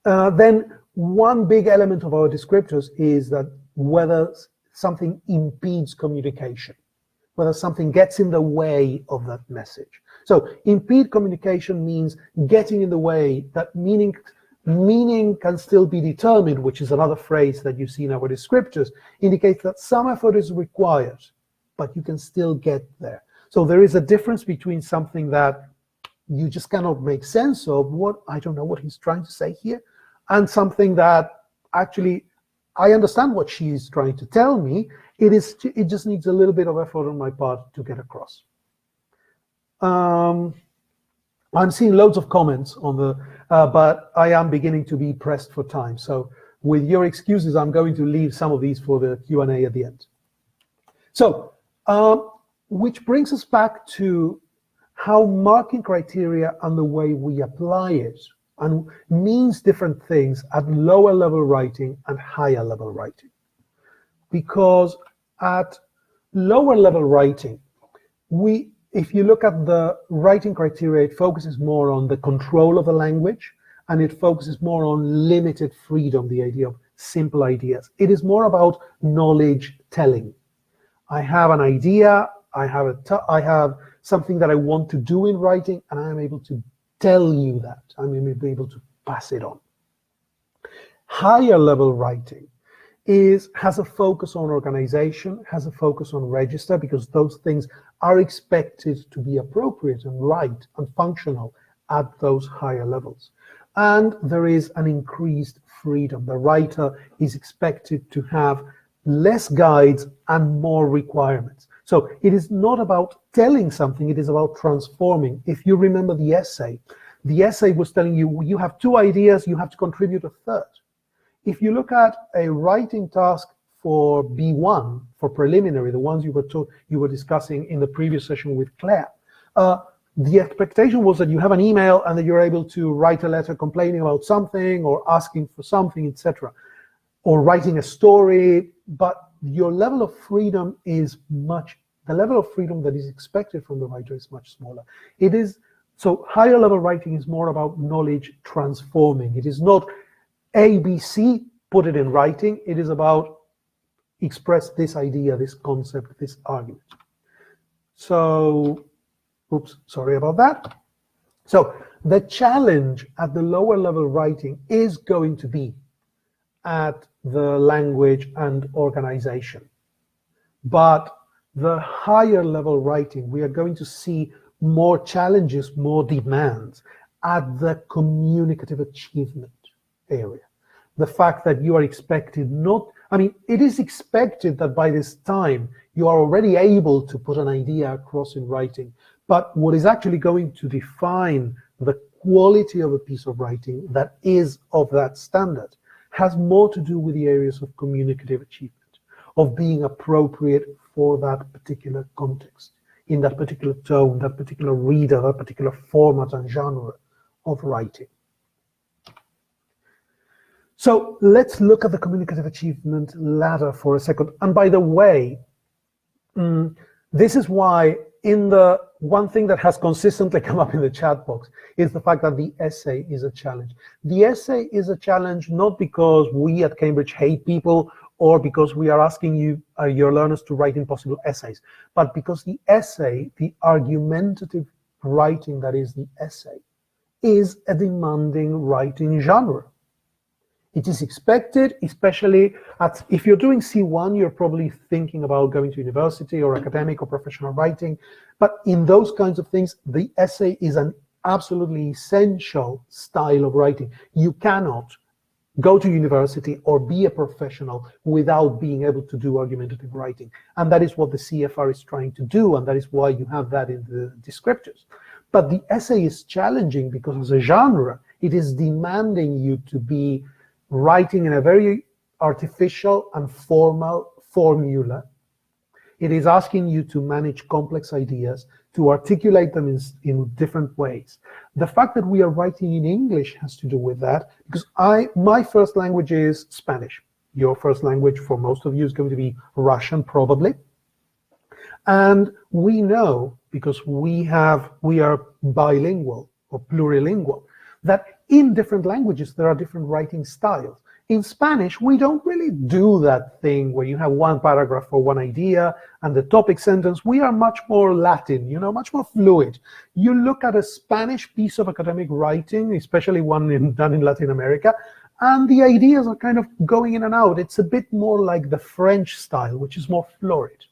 Then one big element of our descriptors is that whether something impedes communication, whether something gets in the way of that message. So impede communication means getting in the way, that meaning can still be determined, which is another phrase that you see in our descriptors, indicates that some effort is required, but you can still get there. So there is a difference between something that you just cannot make sense of, I don't know what he's trying to say here, and something that actually, I understand what she's trying to tell me. It just needs a little bit of effort on my part to get across. I'm seeing loads of comments on the, but I am beginning to be pressed for time. So with your excuses, I'm going to leave some of these for the Q&A at the end. So, which brings us back to how marking criteria and the way we apply it and means different things at lower level writing and higher level writing. Because at lower level writing, if you look at the writing criteria, it focuses more on the control of the language, and it focuses more on limited freedom, the idea of simple ideas. It is more about knowledge telling. I have an idea, I have something that I want to do in writing, and I am able to tell you that. I'm able to pass it on. Higher level writing has a focus on organization, has a focus on register, because those things are expected to be appropriate and right and functional at those higher levels. And there is an increased freedom. The writer is expected to have less guides and more requirements. So it is not about telling something, it is about transforming. If you remember the essay was telling you, you have 2 ideas, you have to contribute a third. If you look at a writing task for B1, for preliminary, the ones you were discussing in the previous session with Claire, the expectation was that you have an email and that you're able to write a letter complaining about something or asking for something, etc., or writing a story, but your level of freedom is the level of freedom that is expected from the writer is much smaller. So higher level writing is more about knowledge transforming. It is not ABC, put it in writing. It is about express this idea, this concept, this argument. So, oops, sorry about that. So the challenge at the lower level writing is going to be at the language and organization. But the higher level writing, we are going to see more challenges, more demands at the communicative achievement area. The fact that you are expected it is expected that by this time you are already able to put an idea across in writing, but what is actually going to define the quality of a piece of writing that is of that standard has more to do with the areas of communicative achievement, of being appropriate for that particular context, in that particular tone, that particular reader, that particular format and genre of writing. So let's look at the communicative achievement ladder for a second. And by the way, this is why one thing that has consistently come up in the chat box is the fact that the essay is a challenge. The essay is a challenge not because we at Cambridge hate people or because we are asking you, your learners, to write impossible essays, but because the essay, the argumentative writing that is the essay, is a demanding writing genre. It is expected, especially if you're doing C1, you're probably thinking about going to university or academic or professional writing. But in those kinds of things, the essay is an absolutely essential style of writing. You cannot go to university or be a professional without being able to do argumentative writing. And that is what the CFR is trying to do, and that is why you have that in the descriptors. But the essay is challenging because as a genre, it is demanding you to be writing in a very artificial and formal formula. It is asking you to manage complex ideas, to articulate them in different ways. The fact that we are writing in English has to do with that, because my first language is Spanish. Your first language for most of you is going to be Russian, probably. And we know, because we are bilingual or plurilingual, that in different languages there are different writing styles. In Spanish, we don't really do that thing where you have one paragraph for one idea and the topic sentence. We are much more Latin, much more fluid. You look at a Spanish piece of academic writing, especially one done in Latin America, and the ideas are kind of going in and out. It's a bit more like the French style, which is more florid.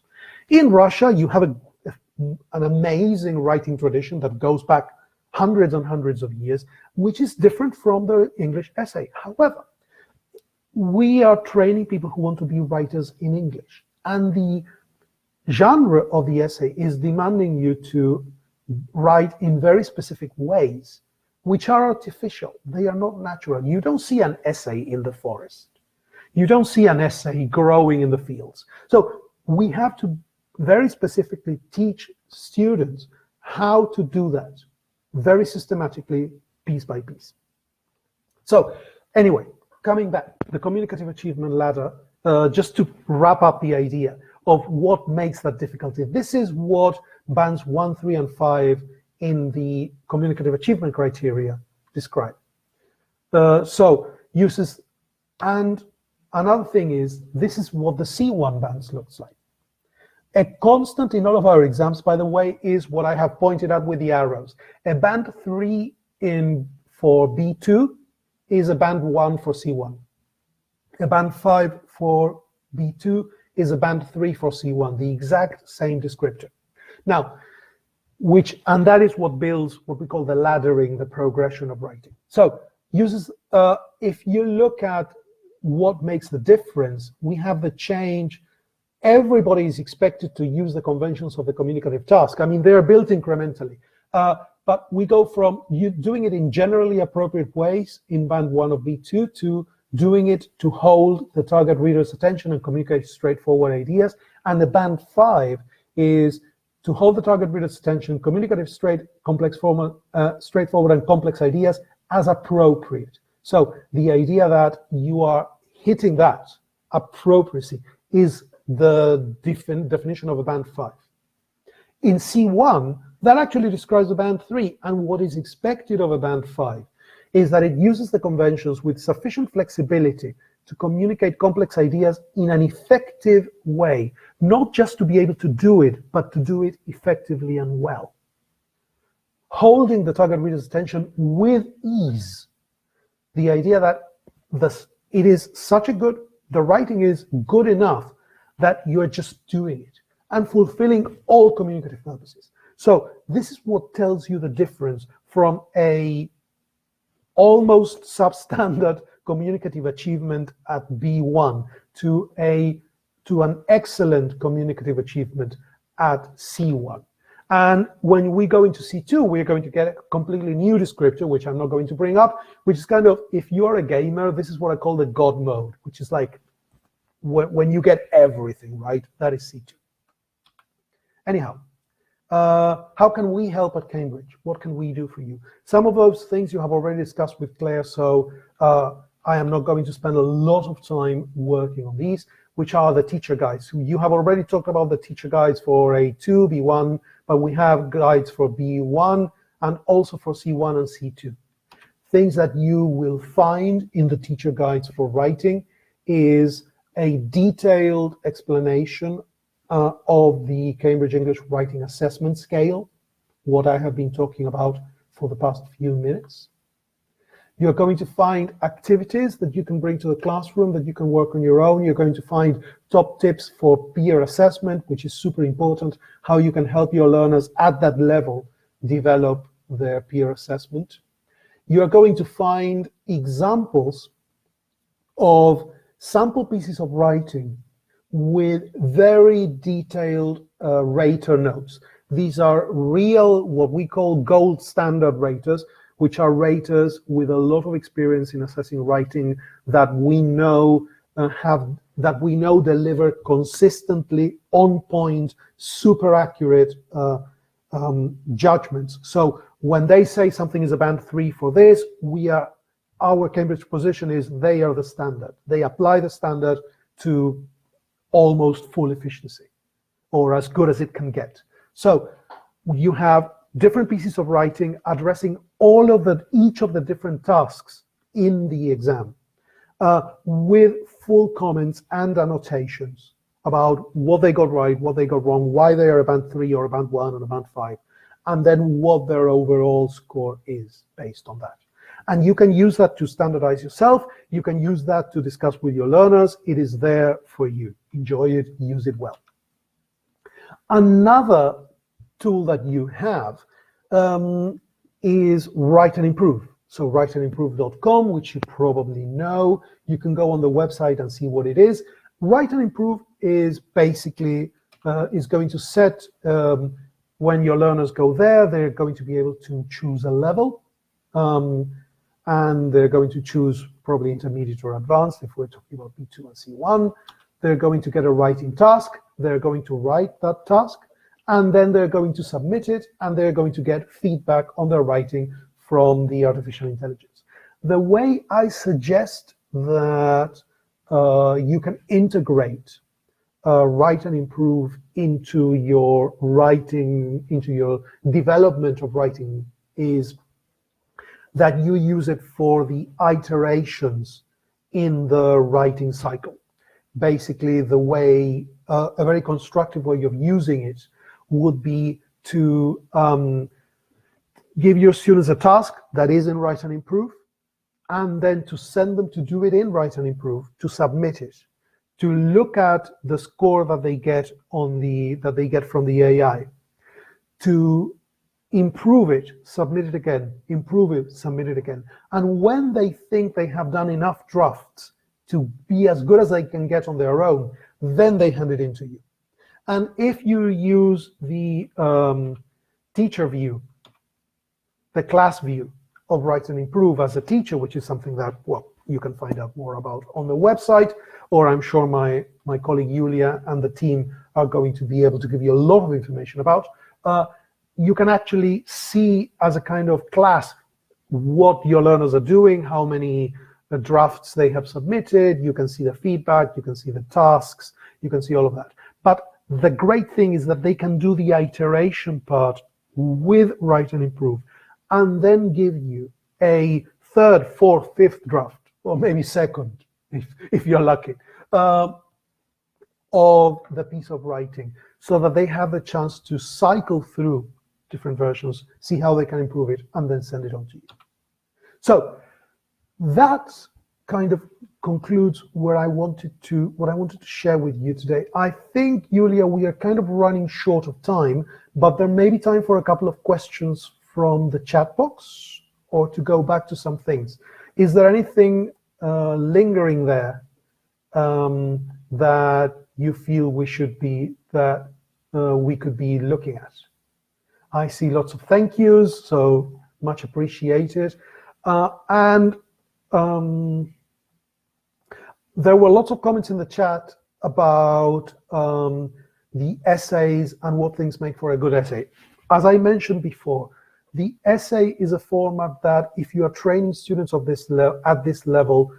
In Russia, you have an amazing writing tradition that goes back hundreds and hundreds of years, which is different from the English essay. However, we are training people who want to be writers in English, and the genre of the essay is demanding you to write in very specific ways, which are artificial. They are not natural. You don't see an essay in the forest. You don't see an essay growing in the fields. So we have to very specifically teach students how to do that very systematically, piece by piece. So anyway, coming back, the communicative achievement ladder, just to wrap up the idea of what makes that difficulty. This is what bands 1, 3, and 5 in the communicative achievement criteria describe. So uses, and another thing is, this is what the C1 bands looks like. A constant in all of our exams, by the way, is what I have pointed out with the arrows. A band 3 for B2 is a band 1 for C1. A band 5 for B2 is a band 3 for C1, the exact same descriptor. Now, and that is what builds what we call the laddering, the progression of writing. So uses, if you look at what makes the difference, we have the change. Everybody is expected to use the conventions of the communicative task. I mean, they're built incrementally. But we go from you doing it in generally appropriate ways in band 1 of B2 to doing it to hold the target reader's attention and communicate straightforward ideas. And the band 5 is to hold the target reader's attention, communicative, straightforward and complex ideas as appropriate. So the idea that you are hitting that appropriacy is the definition of a band 5. In C1, that actually describes a band 3, and what is expected of a band 5 is that it uses the conventions with sufficient flexibility to communicate complex ideas in an effective way, not just to be able to do it, but to do it effectively and well. Holding the target reader's attention with ease. The idea that it is such a good, the writing is good enough that you are just doing it and fulfilling all communicative purposes. So this is what tells you the difference from a almost substandard communicative achievement at B1 to an excellent communicative achievement at C1. And when we go into C2, we're going to get a completely new descriptor, which I'm not going to bring up, which is kind of, if you're a gamer, this is what I call the God mode, which is like when you get everything, right? That is C2. Anyhow, how can we help at Cambridge? What can we do for you? Some of those things you have already discussed with Claire, so I am not going to spend a lot of time working on these, which are the teacher guides. You have already talked about the teacher guides for A2, B1, but we have guides for B1 and also for C1 and C2. Things that you will find in the teacher guides for writing is a detailed explanation of the Cambridge English Writing Assessment Scale, what I have been talking about for the past few minutes. You're going to find activities that you can bring to the classroom, that you can work on your own. You're going to find top tips for peer assessment, which is super important, how you can help your learners at that level develop their peer assessment. You're going to find examples of sample pieces of writing with very detailed rater notes. These are real, what we call gold standard raters, which are raters with a lot of experience in assessing writing that we know deliver consistently on point, super accurate judgments. So when they say something is a band 3 for this, our Cambridge position is they are the standard. They apply the standard to almost full efficiency, or as good as it can get. So you have different pieces of writing addressing each of the different tasks in the exam, with full comments and annotations about what they got right, what they got wrong, why they are a band 3 or a band 1 or a band 5, and then what their overall score is based on that. And you can use that to standardize yourself. You can use that to discuss with your learners. It is there for you. Enjoy it, use it well. Another tool that you have is Write and Improve. So writeandimprove.com, which you probably know. You can go on the website and see what it is. Write and Improve is basically is going to set, when your learners go there, they're going to be able to choose a level. And they're going to choose probably intermediate or advanced if we're talking about B2 and C1. They're going to get a writing task. They're going to write that task, and then they're going to submit it, and they're going to get feedback on their writing from the artificial intelligence. The way I suggest that you can integrate Write and Improve into your writing, into your development of writing is that you use it for the iterations in the writing cycle. Basically, the way, a very constructive way of using it would be to give your students a task that is in Write and Improve, and then to send them to do it in Write and Improve, to submit it, to look at the score that they get from the AI, to improve it, submit it again, improve it, submit it again. And when they think they have done enough drafts to be as good as they can get on their own, then they hand it in to you. And if you use the teacher view, the class view of Write and Improve as a teacher, which is something that, well, you can find out more about on the website, or I'm sure my colleague Julia and the team are going to be able to give you a lot of information about, you can actually see as a kind of class what your learners are doing, how many drafts they have submitted, you can see the feedback, you can see the tasks, you can see all of that. But the great thing is that they can do the iteration part with Write and Improve, and then give you a third, fourth, fifth draft, or maybe second, if you're lucky, of the piece of writing, so that they have the chance to cycle through different versions, see how they can improve it, and then send it on to you. So that kind of concludes what I wanted to share with you today. I think, Julia, we are kind of running short of time, but there may be time for a couple of questions from the chat box, or to go back to some things. Is there anything lingering there that you feel we could be looking at? I see lots of thank yous, so much appreciated. And there were lots of comments in the chat about the essays and what things make for a good essay. As I mentioned before, the essay is a format that, if you are training students of this at this level,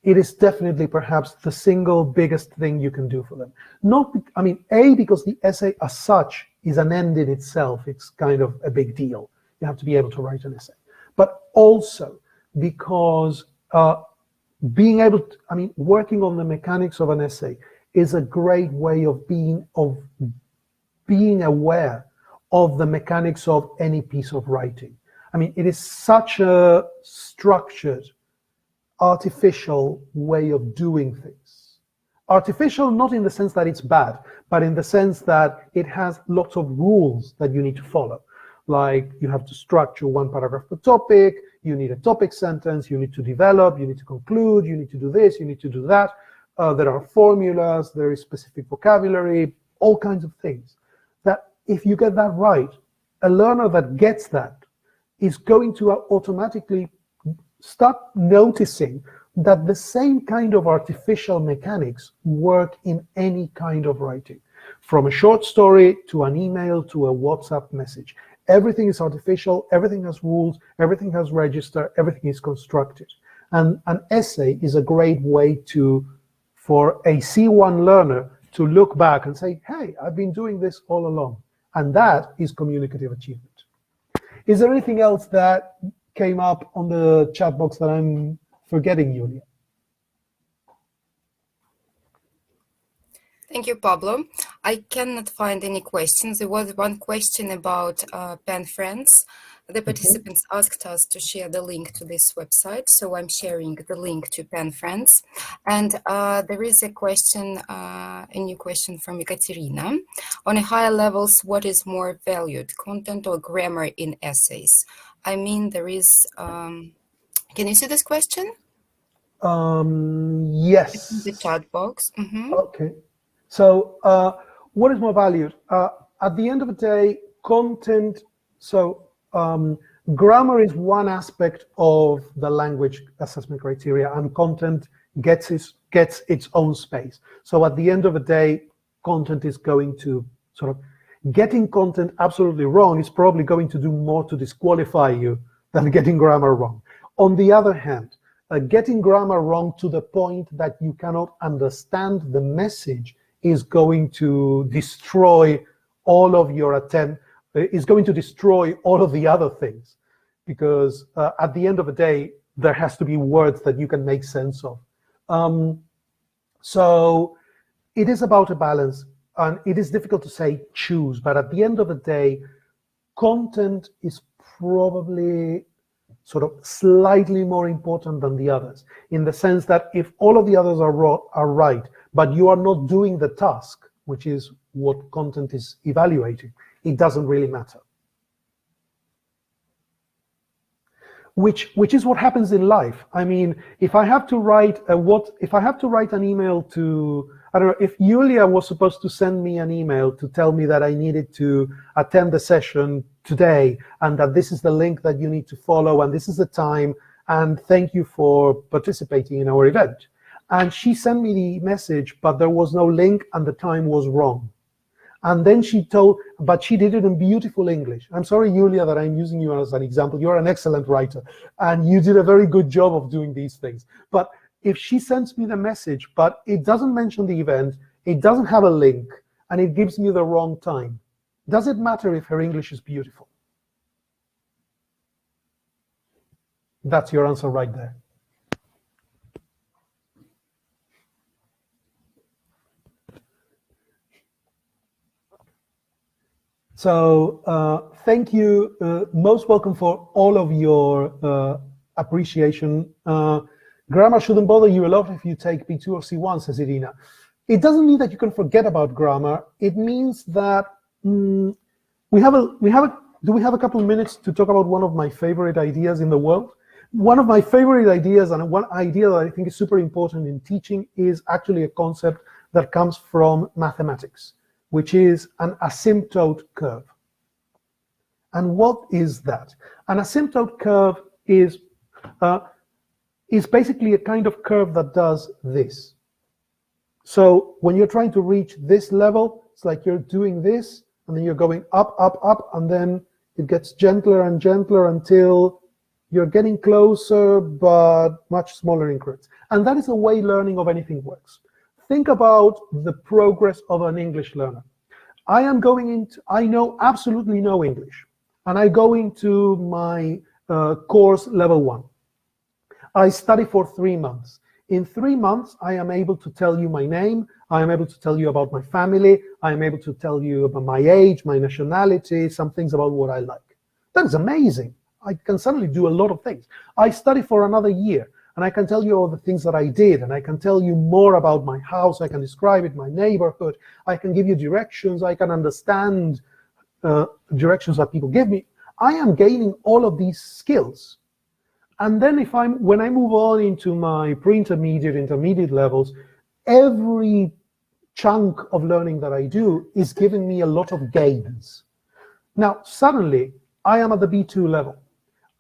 it is definitely perhaps the single biggest thing you can do for them. Because the essay as such is an end in itself. It's kind of a big deal. You have to be able to write an essay. But also because being able to, working on the mechanics of an essay is a great way of being aware of the mechanics of any piece of writing. It is such a structured, artificial way of doing things. Artificial, not in the sense that it's bad, but in the sense that it has lots of rules that you need to follow. Like, you have to structure one paragraph per topic, you need a topic sentence, you need to develop, you need to conclude, you need to do this, you need to do that. There are formulas, there is specific vocabulary, all kinds of things. That if you get that right, a learner that gets that is going to automatically start noticing that the same kind of artificial mechanics work in any kind of writing. From a short story to an email to a WhatsApp message. Everything is artificial, everything has rules, everything has register, everything is constructed. And an essay is a great way for a C1 learner to look back and say, hey, I've been doing this all along. And that is communicative achievement. Is there anything else that came up on the chat box that I'm forgetting, Julia? Thank you, Pablo. I cannot find any questions. There was one question about Pen Friends. The participants asked us to share the link to this website, so I'm sharing the link to Pen Friends. And there is a question, a new question from Ekaterina. On a higher levels, what is more valued, content or grammar in essays? There is, can you see this question? Yes. In the chat box. Okay. So what is more valued? At the end of the day, content, grammar is one aspect of the language assessment criteria, and content gets its own space. So at the end of the day, content is going to getting content absolutely wrong is probably going to do more to disqualify you than getting grammar wrong. On the other hand, getting grammar wrong to the point that you cannot understand the message is going to destroy all of your attempt, is going to destroy all of the other things. Because at the end of the day, there has to be words that you can make sense of. So it is about a balance, and it is difficult to say choose, but at the end of the day, content is probably slightly more important than the others, in the sense that if all of the others are right, but you are not doing the task, which is what content is evaluating, it doesn't really matter. which is what happens in life. I mean, if I have to write an email to, I don't know, if Julia was supposed to send me an email to tell me that I needed to attend the session today, and that this is the link that you need to follow, and this is the time, and thank you for participating in our event. And she sent me the message, but there was no link and the time was wrong. And then but she did it in beautiful English. I'm sorry, Julia, that I'm using you as an example. You're an excellent writer, and you did a very good job of doing these things. But if she sends me the message, but it doesn't mention the event, it doesn't have a link, and it gives me the wrong time, does it matter if her English is beautiful? That's your answer right there. So thank you, most welcome for all of your appreciation. Grammar shouldn't bother you a lot if you take B2 or C1, says Irina. It doesn't mean that you can forget about grammar. It means that do we have a couple of minutes to talk about one of my favorite ideas in the world? One of my favorite ideas, and one idea that I think is super important in teaching, is actually a concept that comes from mathematics, which is an asymptote curve. And what is that? An asymptote curve is basically a kind of curve that does this. So when you're trying to reach this level, it's like you're doing this, and then you're going up, up, up, and then it gets gentler and gentler until you're getting closer, but much smaller increments. And that is the way learning of anything works. Think about the progress of an English learner. I know absolutely no English, and I go into my course level 1. I study for 3 months. In 3 months, I am able to tell you my name, I am able to tell you about my family, I am able to tell you about my age, my nationality, some things about what I like. That is amazing. I can suddenly do a lot of things. I study for another year, and I can tell you all the things that I did, and I can tell you more about my house, I can describe it, my neighborhood, I can give you directions, I can understand directions that people give me. I am gaining all of these skills. And then when I move on into my pre-intermediate, intermediate levels, every chunk of learning that I do is giving me a lot of gains. Now, suddenly, I am at the B2 level.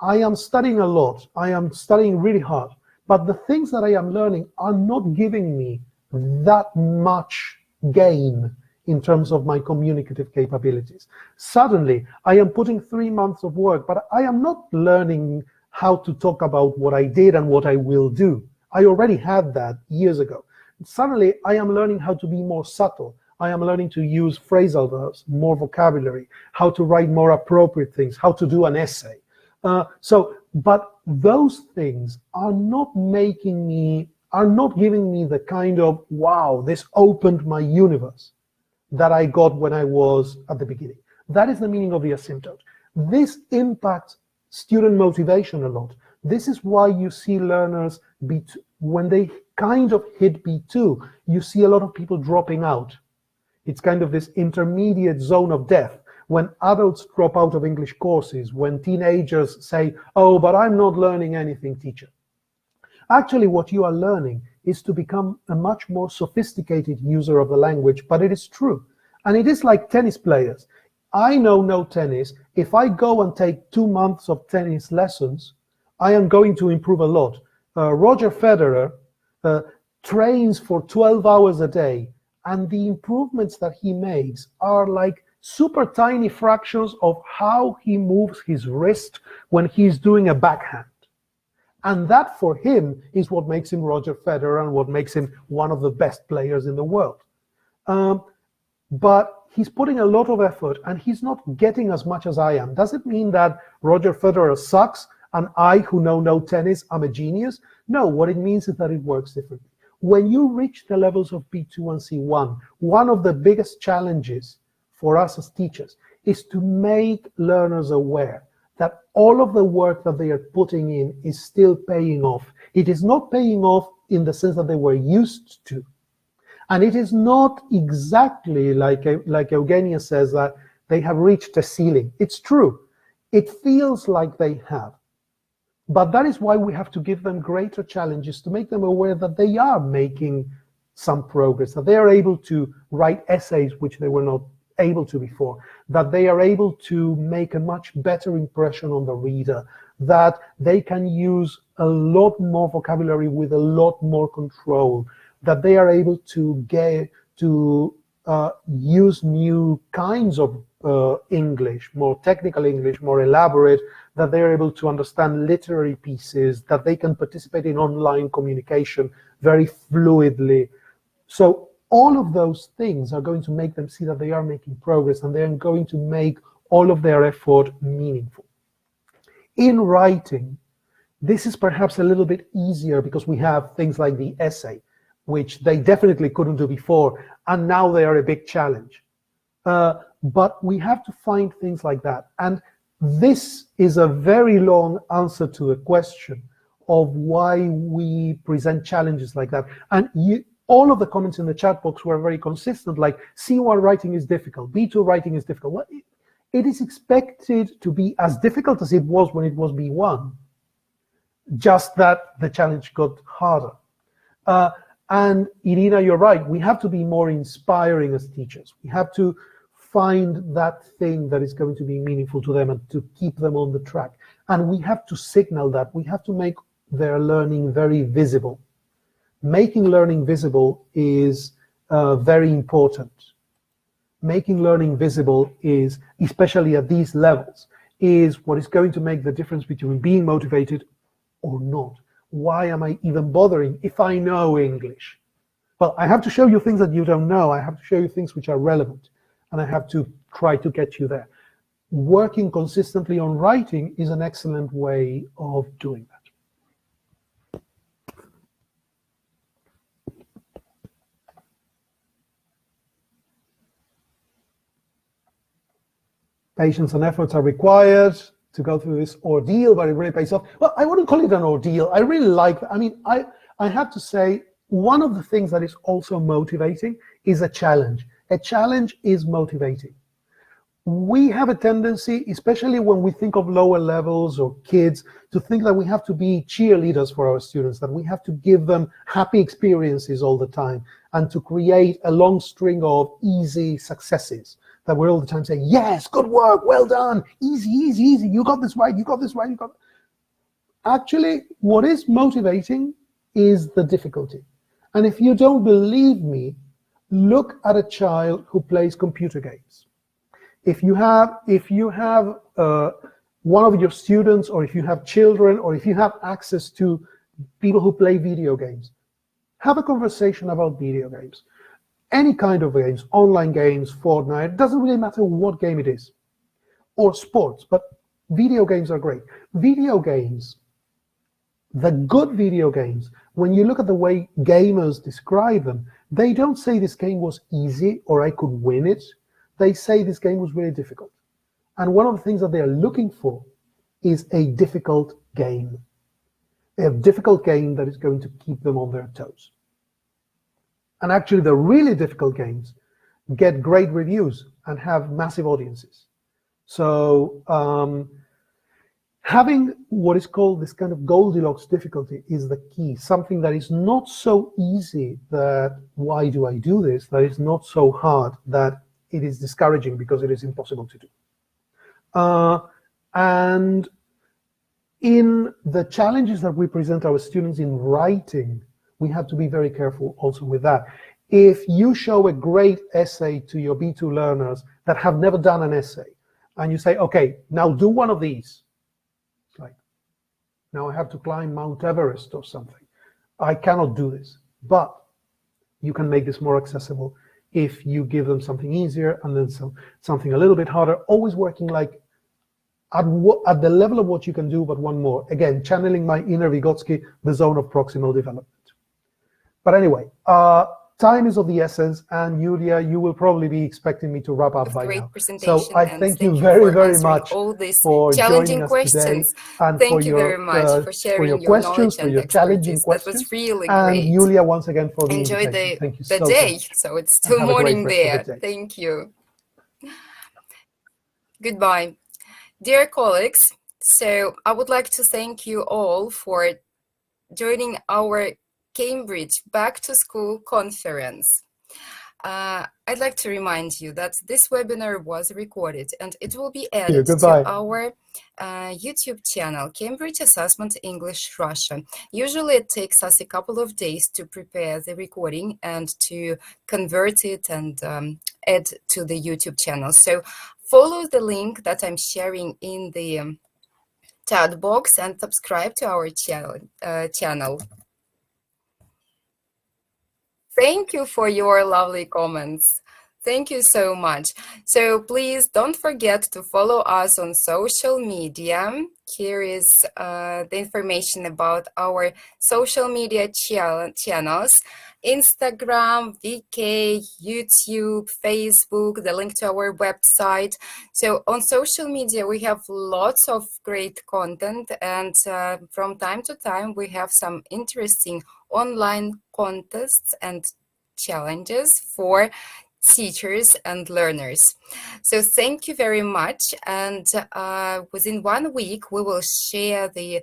I am studying a lot. I am studying really hard. But the things that I am learning are not giving me that much gain in terms of my communicative capabilities. Suddenly, I am putting 3 months of work, but I am not learning how to talk about what I did and what I will do. I already had that years ago. Suddenly, I am learning how to be more subtle. I am learning to use phrasal verbs, more vocabulary, how to write more appropriate things, how to do an essay. But those things are not giving me the kind of, wow, this opened my universe that I got when I was at the beginning. That is the meaning of the asymptote. This impacts student motivation a lot. This is why you see learners, when they kind of hit B2, you see a lot of people dropping out. It's kind of this intermediate zone of death. When adults drop out of English courses, when teenagers say, oh, but I'm not learning anything, teacher. Actually, what you are learning is to become a much more sophisticated user of the language, but it is true. And it is like tennis players. I know no tennis. If I go and take 2 months of tennis lessons, I am going to improve a lot. Roger Federer trains for 12 hours a day, and the improvements that he makes are like super tiny fractions of how he moves his wrist when he's doing a backhand. And that for him is what makes him Roger Federer and what makes him one of the best players in the world. But he's putting a lot of effort and he's not getting as much as I am. Does it mean that Roger Federer sucks and I, who know no tennis, am a genius? No, what it means is that it works differently. When you reach the levels of B2 and C1, one of the biggest challenges for us as teachers is to make learners aware that all of the work that they are putting in is still paying off. It is not paying off in the sense that they were used to. And it is not exactly like Eugenia says, that they have reached a ceiling. It's true. It feels like they have. But that is why we have to give them greater challenges to make them aware that they are making some progress, that they are able to write essays which they were not able to before, that they are able to make a much better impression on the reader, that they can use a lot more vocabulary with a lot more control, that they are able to get to use new kinds of English, more technical English, more elaborate, that they're able to understand literary pieces, that they can participate in online communication very fluidly. So all of those things are going to make them see that they are making progress, and they're going to make all of their effort meaningful. In writing, this is perhaps a little bit easier because we have things like the essay, which they definitely couldn't do before, and now they are a big challenge. But we have to find things like that. And this is a very long answer to the question of why we present challenges like that. And all of the comments in the chat box were very consistent, like C1 writing is difficult, B2 writing is difficult. Well, it is expected to be as difficult as it was when it was B1, just that the challenge got harder. And Irina, you're right, we have to be more inspiring as teachers. We have to find that thing that is going to be meaningful to them and to keep them on the track. And we have to signal that. We have to make their learning very visible. Making learning visible is very important. Making learning visible is, especially at these levels, is what is going to make the difference between being motivated or not. Why am I even bothering if I know English? Well, I have to show you things that you don't know. I have to show you things which are relevant, and I have to try to get you there. Working consistently on writing is an excellent way of doing that. Patience and efforts are required to go through this ordeal, but it really pays off. Well, I wouldn't call it an ordeal. I really like that. I mean, I have to say, one of the things that is also motivating is a challenge. A challenge is motivating. We have a tendency, especially when we think of lower levels or kids, to think that we have to be cheerleaders for our students, that we have to give them happy experiences all the time, and to create a long string of easy successes. That we're all the time saying, yes, good work, well done, easy, easy, easy, you got this right, you got this right, you got. Actually, what is motivating is the difficulty. And if you don't believe me, look at a child who plays computer games. If you have one of your students, or if you have children, or if you have access to people who play video games, have a conversation about video games. Any kind of games, online games, Fortnite, it doesn't really matter what game it is, or sports, but video games are great. Video games, the good video games, when you look at the way gamers describe them, they don't say this game was easy or I could win it. They say this game was really difficult. And one of the things that they're looking for is a difficult game. A difficult game that is going to keep them on their toes. And actually, the really difficult games get great reviews and have massive audiences. So having what is called this kind of Goldilocks difficulty is the key. Something that is not so easy that, why do I do this? That is not so hard that it is discouraging because it is impossible to do. And in the challenges that we present our students in writing, we have to be very careful also with that. If you show a great essay to your B2 learners that have never done an essay, and you say, okay, now do one of these. It's like, now I have to climb Mount Everest or something. I cannot do this. But you can make this more accessible if you give them something easier and then something a little bit harder, always working like at the level of what you can do, but one more. Again, channeling my inner Vygotsky, the zone of proximal development. But anyway, time is of the essence, and Julia, you will probably be expecting me to wrap up by now. So I thank you very, very much for joining us today, and thank you very much for sharing your questions, for your challenging questions. That was really and great. Julia, once again, for the Enjoy invitation. Thank you the so day. much. So it's still have a great morning rest there. of the day. Thank you. Goodbye. Dear colleagues, So I would like to thank you all for joining our Cambridge Back to School conference. I'd like to remind you that this webinar was recorded and it will be added to our YouTube channel, Cambridge Assessment English Russia. Usually it takes us a couple of days to prepare the recording and to convert it and add to the YouTube channel. So follow the link that I'm sharing in the chat box and subscribe to our channel. Thank you for your lovely comments. Thank you so much. So please don't forget to follow us on social media. Here is the information about our social media channels: Instagram, VK, YouTube, Facebook, the link to our website. So on social media, we have lots of great content, and from time to time, we have some interesting online contests and challenges for teachers and learners. So thank you very much, and within 1 week we will share the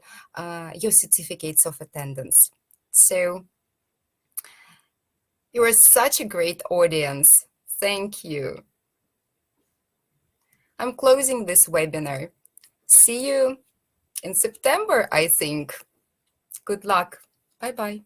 your certificates of attendance. So you are such a great audience. Thank you. I'm closing this webinar. See you in September, I think. Good luck. Bye-bye.